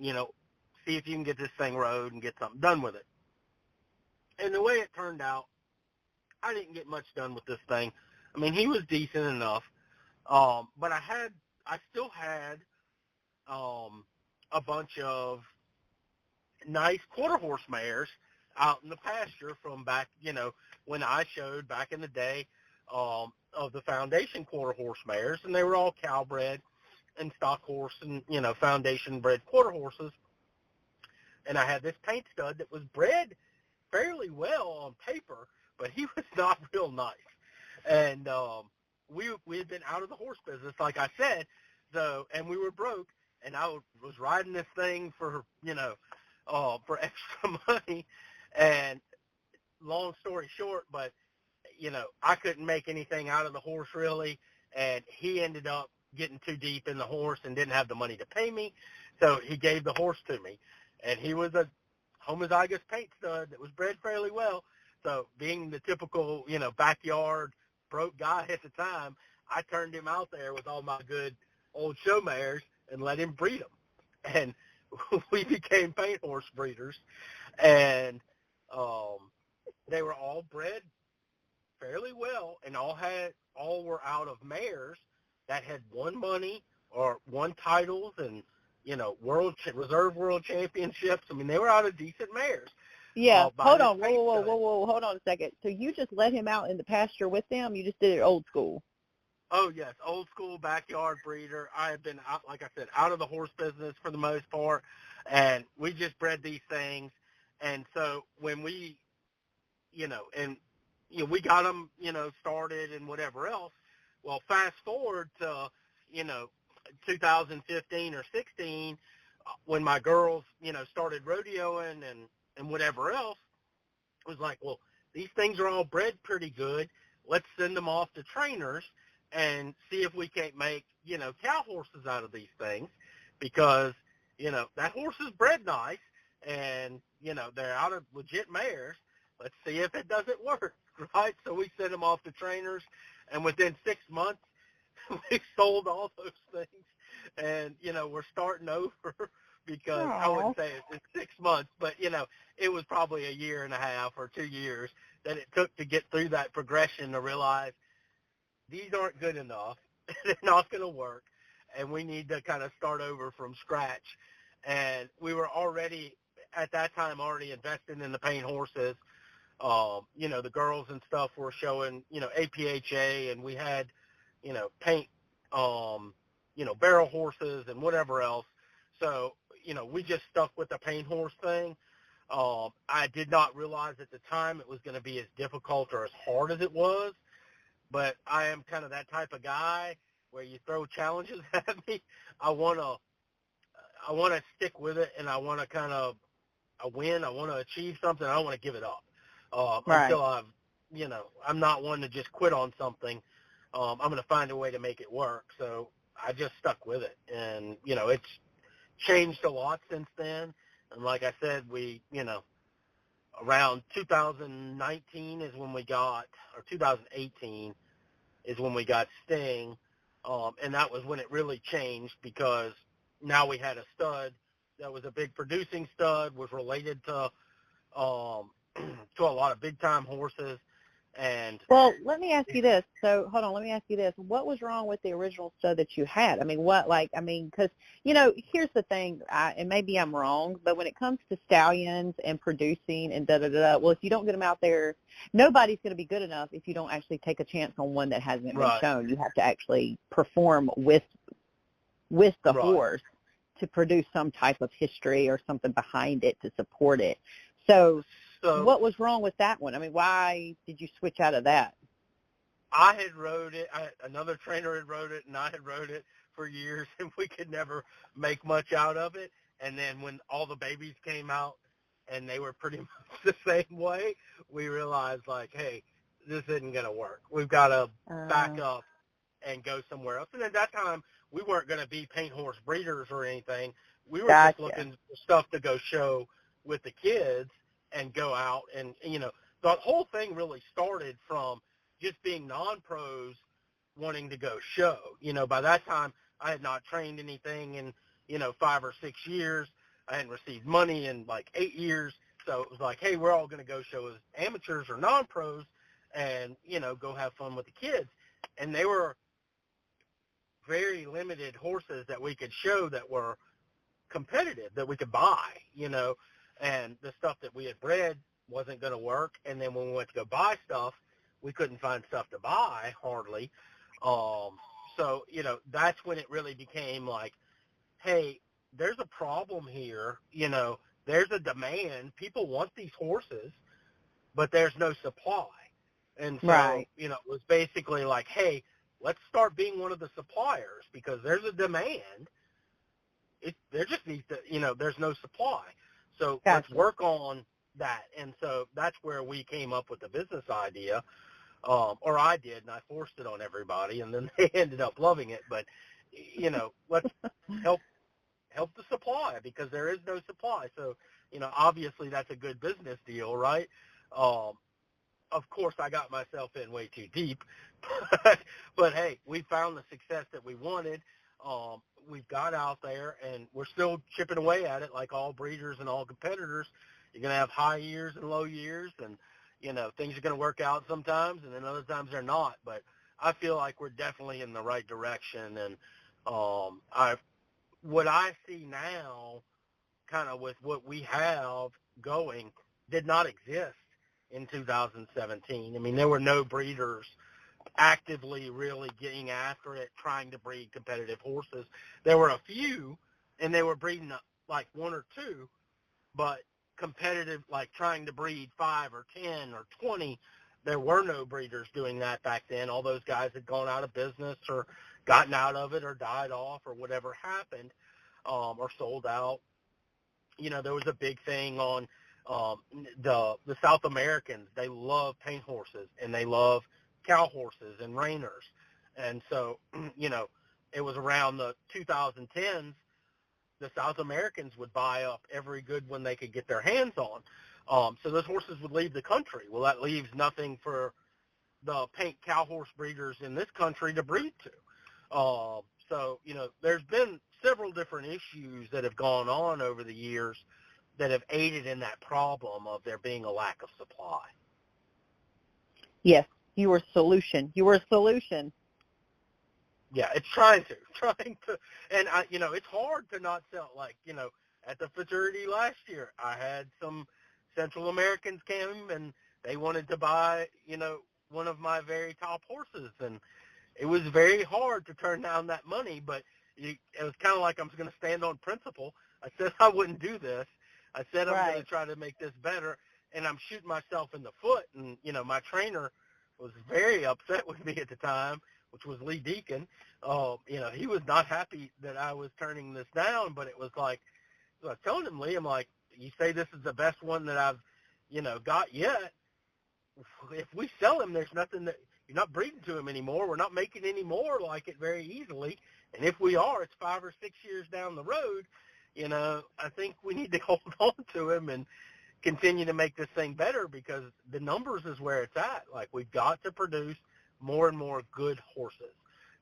see if you can get this thing rode and get something done with it. And the way it turned out, I didn't get much done with this thing. I mean, he was decent enough, but I still had a bunch of nice quarter horse mares out in the pasture from back, when I showed back in the day of the foundation quarter horse mares, and they were all Calbred and stock horse and, foundation bred quarter horses. And I had this paint stud that was bred fairly well on paper, but he was not real nice. And we had been out of the horse business, like I said, and we were broke, and I was riding this thing for, for extra money. And long story short, but, I couldn't make anything out of the horse really, and he ended up getting too deep in the horse and didn't have the money to pay me, so he gave the horse to me. And he was a homozygous paint stud that was bred fairly well. So being the typical, backyard broke guy at the time, I turned him out there with all my good old show mares and let him breed them. And we became paint horse breeders. And they were all bred fairly well, and all were out of mares that had won money or won titles and, reserve world championships. I mean, they were out of decent mares. Yeah. Hold on. Whoa. Hold on a second. So you just let him out in the pasture with them? You just did it old school? Oh, yes. Old school backyard breeder. I have been, out, like I said, out of the horse business for the most part, and we just bred these things. And so when we, we got them, started and whatever else. Well, fast forward to, 2015 or 16, when my girls, started rodeoing and whatever else, it was like, well, these things are all bred pretty good. Let's send them off to trainers and see if we can't make, cow horses out of these things, because, that horse is bred nice and, they're out of legit mares. Let's see if it doesn't work, right? So we sent them off to trainers, and within 6 months, we sold all those things, and, we're starting over because Aww. I wouldn't say it's 6 months, but, it was probably a year and a half or 2 years that it took to get through that progression to realize these aren't good enough. They're not going to work, and we need to kind of start over from scratch. And we were already, at that time, already investing in the paint horses. The girls and stuff were showing, APHA, and we had, paint, barrel horses and whatever else. So, we just stuck with the paint horse thing. I did not realize at the time it was going to be as difficult or as hard as it was, but I am kind of that type of guy where you throw challenges at me. I want to stick with it, and I want to kind of win. I want to achieve something. I don't want to give it up Right. until I'm not one to just quit on something. I'm going to find a way to make it work. So I just stuck with it, and it's changed a lot since then. And like I said, around 2019 is when we got, or 2018 is when we got Sting, and that was when it really changed, because now we had a stud that was a big producing stud, was related to to a lot of big time horses. And well, let me ask you this. So, hold on. Let me ask you this. What was wrong with the original stud that you had? I mean, because, here's the thing, and maybe I'm wrong, but when it comes to stallions and producing and da-da-da-da, well, if you don't get them out there, nobody's going to be good enough if you don't actually take a chance on one that hasn't been shown. You have to actually perform with the horse to produce some type of history or something behind it to support it. So what was wrong with that one? I mean, why did you switch out of that? I had rode it. Another trainer had rode it, and I had rode it for years, and we could never make much out of it. And then when all the babies came out and they were pretty much the same way, we realized, like, hey, this isn't going to work. We've got to back up and go somewhere else. And at that time, we weren't going to be paint horse breeders or anything. We were just looking for stuff to go show with the kids and go out. And, the whole thing really started from just being non-pros wanting to go show. By that time, I had not trained anything in, 5 or 6 years. I hadn't received money in like 8 years. So it was like, hey, we're all going to go show as amateurs or non-pros and, go have fun with the kids. And they were very limited horses that we could show that were competitive, that we could buy, and the stuff that we had bred wasn't going to work. And then when we went to go buy stuff, we couldn't find stuff to buy hardly. So, that's when it really became like, hey, there's a problem here. There's a demand. People want these horses, but there's no supply. And so, it was basically like, hey, let's start being one of the suppliers, because there's a demand. There just needs to, there's no supply. So let's work on that. And so that's where we came up with the business idea, or I did, and I forced it on everybody, and then they ended up loving it. But, let's help the supply, because there is no supply. So, obviously that's a good business deal, right? Of course, I got myself in way too deep, but hey, we found the success that we wanted. We've got out there, and we're still chipping away at it, like all breeders and all competitors. You're going to have high years and low years, and things are going to work out sometimes, and then other times they're not. But I feel like we're definitely in the right direction, and what I see now, kind of with what we have going, did not exist in 2017. I mean, there were no breeders actively really getting after it, trying to breed competitive horses. There were a few, and they were breeding like 1 or 2, but competitive, like trying to breed 5 or 10 or 20, there were no breeders doing that back then. All those guys had gone out of business or gotten out of it or died off or whatever happened, or sold out. There was a big thing on the South Americans. They love paint horses, and they love cow horses and reiners. And so, it was around the 2010s, the South Americans would buy up every good one they could get their hands on. So those horses would leave the country. Well, that leaves nothing for the paint cow horse breeders in this country to breed to. So, there's been several different issues that have gone on over the years that have aided in that problem of there being a lack of supply. Yes, you were a solution. Yeah, it's trying to, and it's hard to not sell. Like, at the fraternity last year, I had some Central Americans came and they wanted to buy, one of my very top horses, and it was very hard to turn down that money. But it was kind of like I was going to stand on principle. I said I wouldn't do this. I said I'm going to Right. try to make this better, and I'm shooting myself in the foot. And, my trainer was very upset with me at the time, which was Lee Deacon. He was not happy that I was turning this down, but it was like, so I was telling him, Lee, I'm like, you say this is the best one that I've, got yet. If we sell him, there's nothing that you're not breeding to him anymore. We're not making any more like it very easily. And if we are, it's 5 or 6 years down the road. I think we need to hold on to him and continue to make this thing better, because the numbers is where it's at. Like, we've got to produce more and more good horses.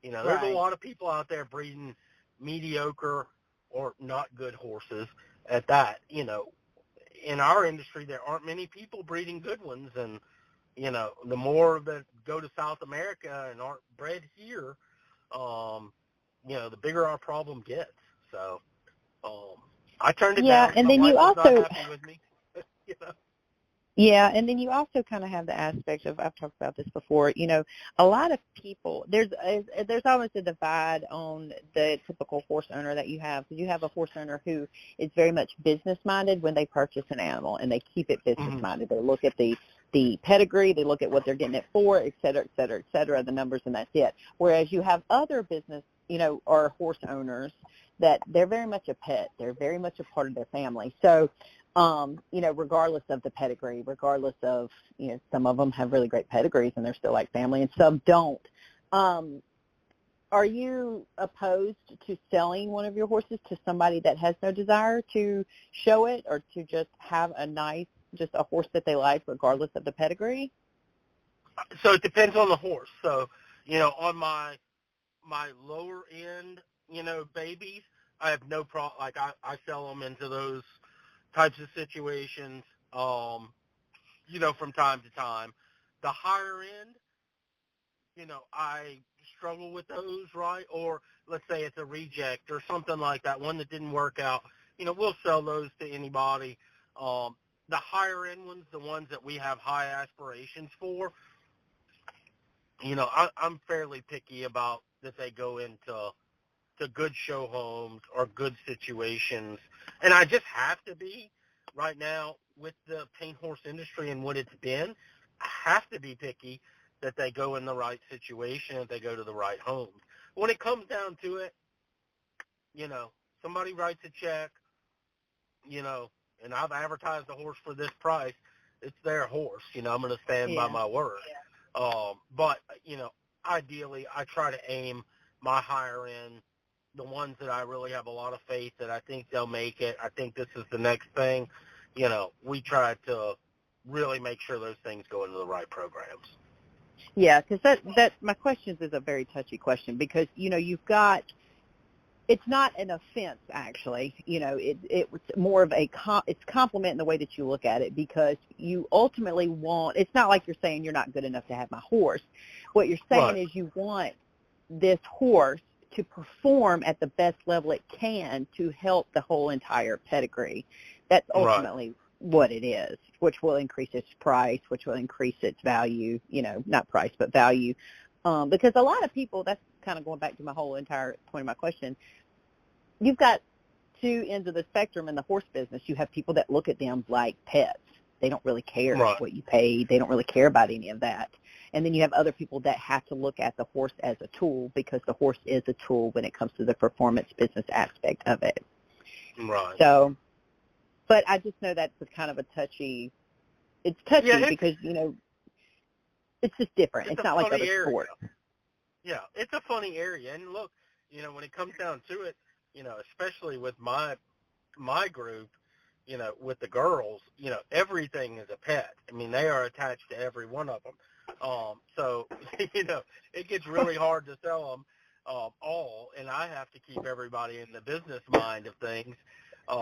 There's a Right. lot of people out there breeding mediocre or not good horses at that. In our industry, there aren't many people breeding good ones, and the more that go to South America and aren't bred here, the bigger our problem gets. So I turned it Yeah, down. and My then wife you was not also happy with me. you know. Yeah, and then you also kind of have the aspect of, I've talked about this before, a lot of people, there's always a divide on the typical horse owner that you have. You have a horse owner who is very much business-minded when they purchase an animal, and they keep it business-minded. They look at the pedigree, they look at what they're getting it for, et cetera, the numbers, and that's it. Whereas you have other business, or horse owners that they're very much a pet. They're very much a part of their family. So, regardless of the pedigree, regardless of, some of them have really great pedigrees and they're still like family, and some don't. Are you opposed to selling one of your horses to somebody that has no desire to show it, or to just have just a horse that they like regardless of the pedigree? So it depends on the horse. So, on my lower end, babies, I have no problem. Like, I sell them into those types of situations, from time to time. The higher end, I struggle with those, right? Or let's say it's a reject or something like that, one that didn't work out. We'll sell those to anybody. The higher end ones, the ones that we have high aspirations for, I'm fairly picky about that they go into good show homes or good situations. And I just have to be right now with the paint horse industry and what it's been. I have to be picky that they go in the right situation, that they go to the right homes. When it comes down to it, somebody writes a check, and I've advertised the horse for this price. It's their horse. I'm going to stand by my word. But, ideally, I try to aim my higher end, the ones that I really have a lot of faith that I think they'll make it. I think this is the next thing. We try to really make sure those things go into the right programs. Yeah, because that my questions is a very touchy question, because, you've got, it's not an offense, actually. It's more of it's compliment in the way that you look at it, because you ultimately want, it's not like you're saying you're not good enough to have my horse. What you're saying is you want this horse to perform at the best level it can to help the whole entire pedigree. That's ultimately what it is, which will increase its price, which will increase its value, not price, but value. Because a lot of people, that's kind of going back to my whole entire point of my question, you've got two ends of the spectrum in the horse business. You have people that look at them like pets. They don't really care what you pay. They don't really care about any of that. And then you have other people that have to look at the horse as a tool, because the horse is a tool when it comes to the performance business aspect of it. Right. So, but I just know that's kind of a touchy, because, it's just different. It's not like other sports. Yeah, it's a funny area. And look, when it comes down to it, especially with my group, with the girls, everything is a pet. I mean, they are attached to every one of them. So, it gets really hard to sell them all, and I have to keep everybody in the business mind of things.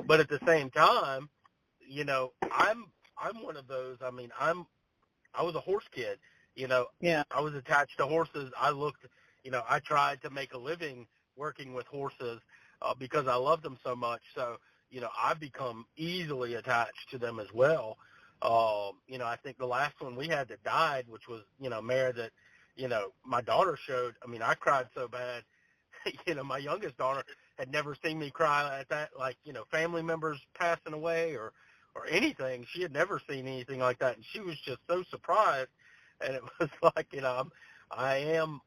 But at the same time, I'm one of those. I mean, I was a horse kid. I was attached to horses. I tried to make a living working with horses because I loved them so much. So, I've become easily attached to them as well. I think the last one we had that died, which was, mare that, my daughter showed. I mean, I cried so bad my youngest daughter had never seen me cry at that, like, family members passing away or anything. She had never seen anything like that, and she was just so surprised. And it was like, I am,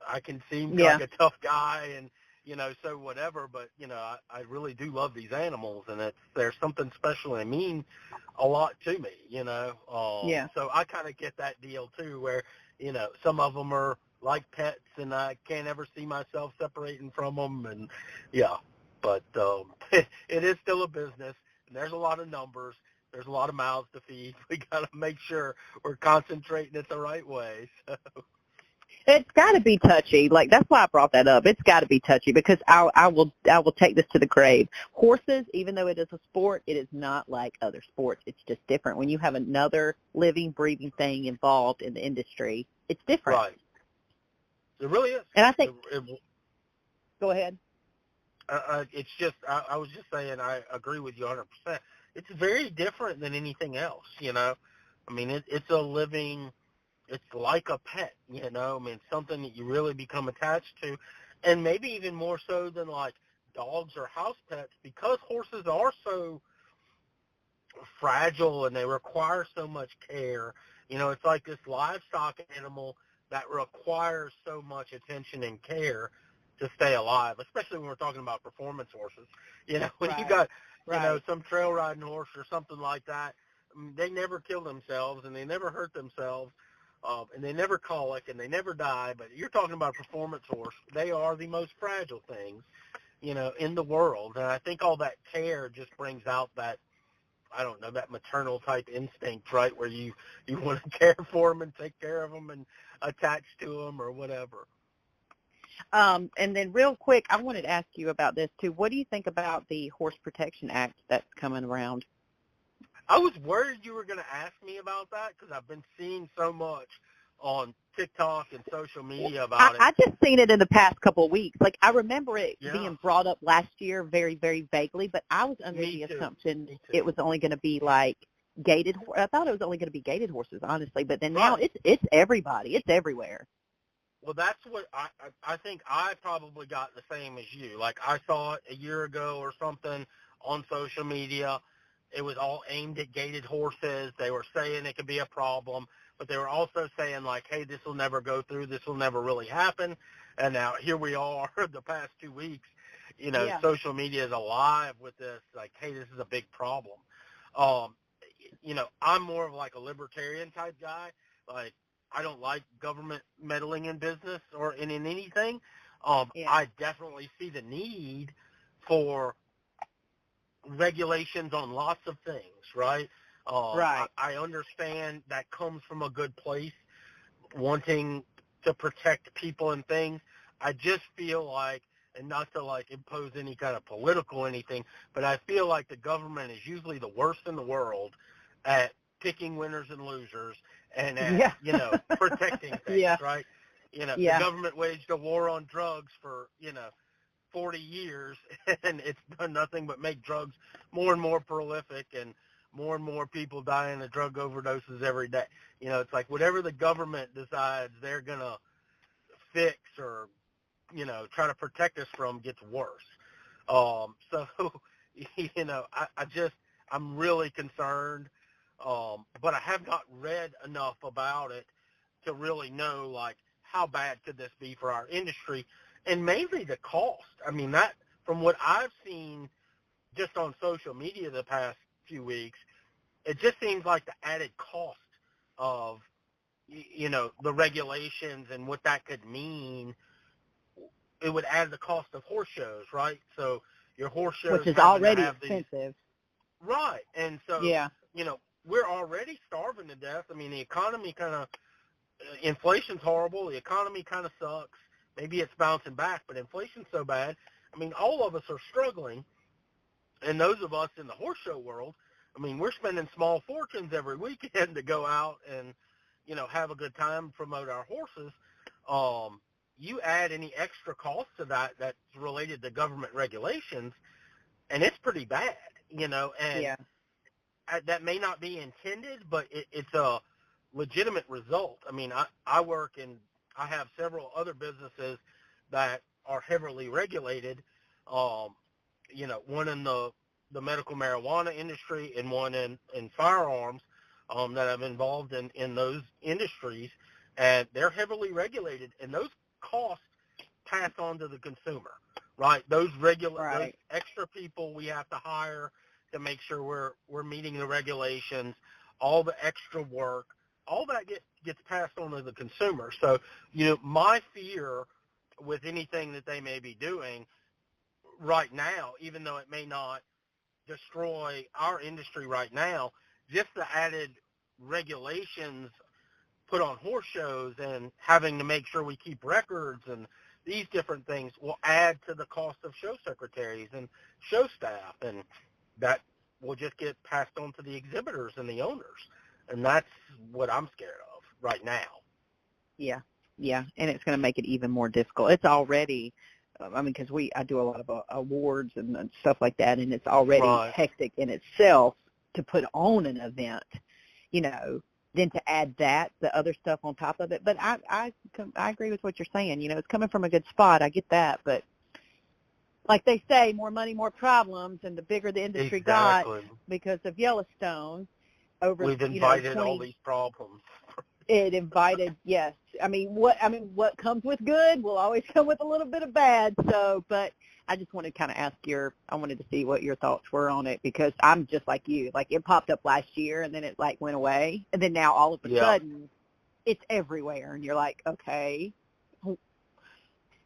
I can seem Yeah. like a tough guy and, so whatever, but, I really do love these animals, and there's something special and mean a lot to me, Yeah. So I kind of get that deal too, where, some of them are like pets, and I can't ever see myself separating from them, and yeah, but it is still a business, and there's a lot of numbers, there's a lot of mouths to feed. We got to make sure we're concentrating it the right way. So. It's got to be touchy. Like, that's why I brought that up. It's got to be touchy because I will take this to the grave. Horses, even though it is a sport, it is not like other sports. It's just different. When you have another living, breathing thing involved in the industry, it's different. Right. It really is. And I think. Go ahead. It's just, I was just saying, I agree with you 100%. It's very different than anything else, I mean, it's a living, it's like a pet, I mean, something that you really become attached to, and maybe even more so than like dogs or house pets, because horses are so fragile and they require so much care. It's like this livestock animal that requires so much attention and care to stay alive, especially when we're talking about performance horses. When Right. you got, Right. some trail riding horse or something like that, they never kill themselves and they never hurt themselves, and they never colic and they never die. But you're talking about a performance horse. They are the most fragile things, in the world. And I think all that care just brings out that, I don't know, that maternal type instinct, right, where you want to care for them and take care of them and attach to them or whatever. And then real quick, I wanted to ask you about this too. What do you think about the Horse Protection Act that's coming around? I was worried you were going to ask me about that because I've been seeing so much on TikTok and social media about it. I just seen it in the past couple of weeks. Like, I remember it Yeah. being brought up last year very, very vaguely, but I was under the assumption it was only going to be like gated. I thought it was only going to be gated horses, honestly, but then now it's everybody. It's everywhere. Well, that's what I think I probably got the same as you. Like, I saw it a year ago or something on social media. It was all aimed at gated horses. They were saying it could be a problem, but they were also saying, like, hey, this will never go through. This will never really happen. And now here we are the past 2 weeks. Social media is alive with this, like, hey, this is a big problem. I'm more of like a libertarian type guy. Like, I don't like government meddling in business or in anything. I definitely see the need for regulations on lots of things, right? Right. I understand that comes from a good place, wanting to protect people and things. I just feel like, and not to like impose any kind of political anything, but I feel like the government is usually the worst in the world at picking winners and losers and at, protecting things, right? The government waged a war on drugs for, 40 years, and it's done nothing but make drugs more and more prolific and more people dying of drug overdoses every day. It's like whatever the government decides they're going to fix or, try to protect us from gets worse. So, I'm really concerned, but I have not read enough about it to really know, like, how bad could this be for our industry, and mainly the cost. I mean, that, from what I've seen just on social media the past few weeks, it just seems like the added cost of, the regulations and what that could mean. It would add the cost of horse shows, right? So your horse shows, which is already expensive. Right. And so, we're already starving to death. I mean, the economy inflation's horrible. The economy kind of sucks. Maybe it's bouncing back, but inflation's so bad. I mean, all of us are struggling. And those of us in the horse show world, I mean, we're spending small fortunes every weekend to go out and, have a good time, promote our horses. You add any extra cost to that's related to government regulations, and it's pretty bad, and that may not be intended, but it's a legitimate result. I mean, I work and I have several other businesses that are heavily regulated, one in the medical marijuana industry and one in firearms, that I'm involved in those industries, and they're heavily regulated, and those costs pass on to the consumer, right? Those extra people we have to hire to make sure we're meeting the regulations, all the extra work, all that gets passed on to the consumer. So, my fear with anything that they may be doing right now, even though it may not destroy our industry right now, just the added regulations put on horse shows and having to make sure we keep records and these different things will add to the cost of show secretaries and show staff, and that will just get passed on to the exhibitors and the owners. And that's what I'm scared of right now. Yeah, and it's going to make it even more difficult. It's already, because I do a lot of awards and stuff like that, and it's already hectic in itself to put on an event, then to add the other stuff on top of it. But I agree with what you're saying. It's coming from a good spot. I get that, but like they say, more money, more problems, and the bigger the industry got because of Yellowstone. We've invited all these problems. It invited, yes. What comes with good will always come with a little bit of bad. So, but I just wanted to kind of I wanted to see what your thoughts were on it, because I'm just like you. Like, it popped up last year and then it went away, and then now all of a sudden it's everywhere, and you're like, okay,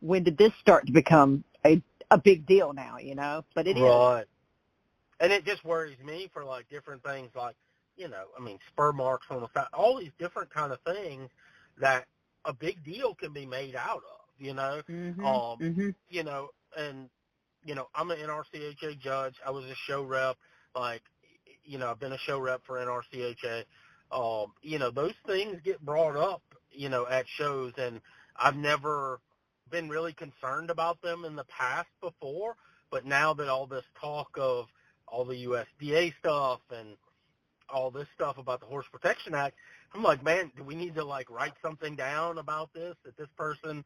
when did this start to become a big deal now? But it is. Right. And it just worries me for different things spur marks on the fact, all these different kind of things that a big deal can be made out of, Mm-hmm. And, I'm an NRCHA judge. I was a show rep. I've been a show rep for NRCHA. Those things get brought up, at shows, and I've never been really concerned about them in the past before, but now that all this talk of all the USDA stuff and all this stuff about the Horse Protection Act, I'm like, man, do we need to write something down about this, that this person,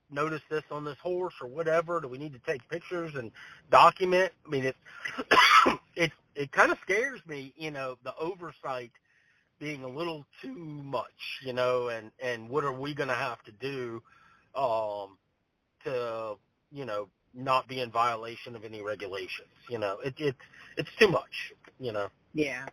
noticed this on this horse or whatever? Do we need to take pictures and document? It kind of scares me, the oversight being a little too much, and what are we going to have to do to, not be in violation of any regulations? It's too much, Yeah,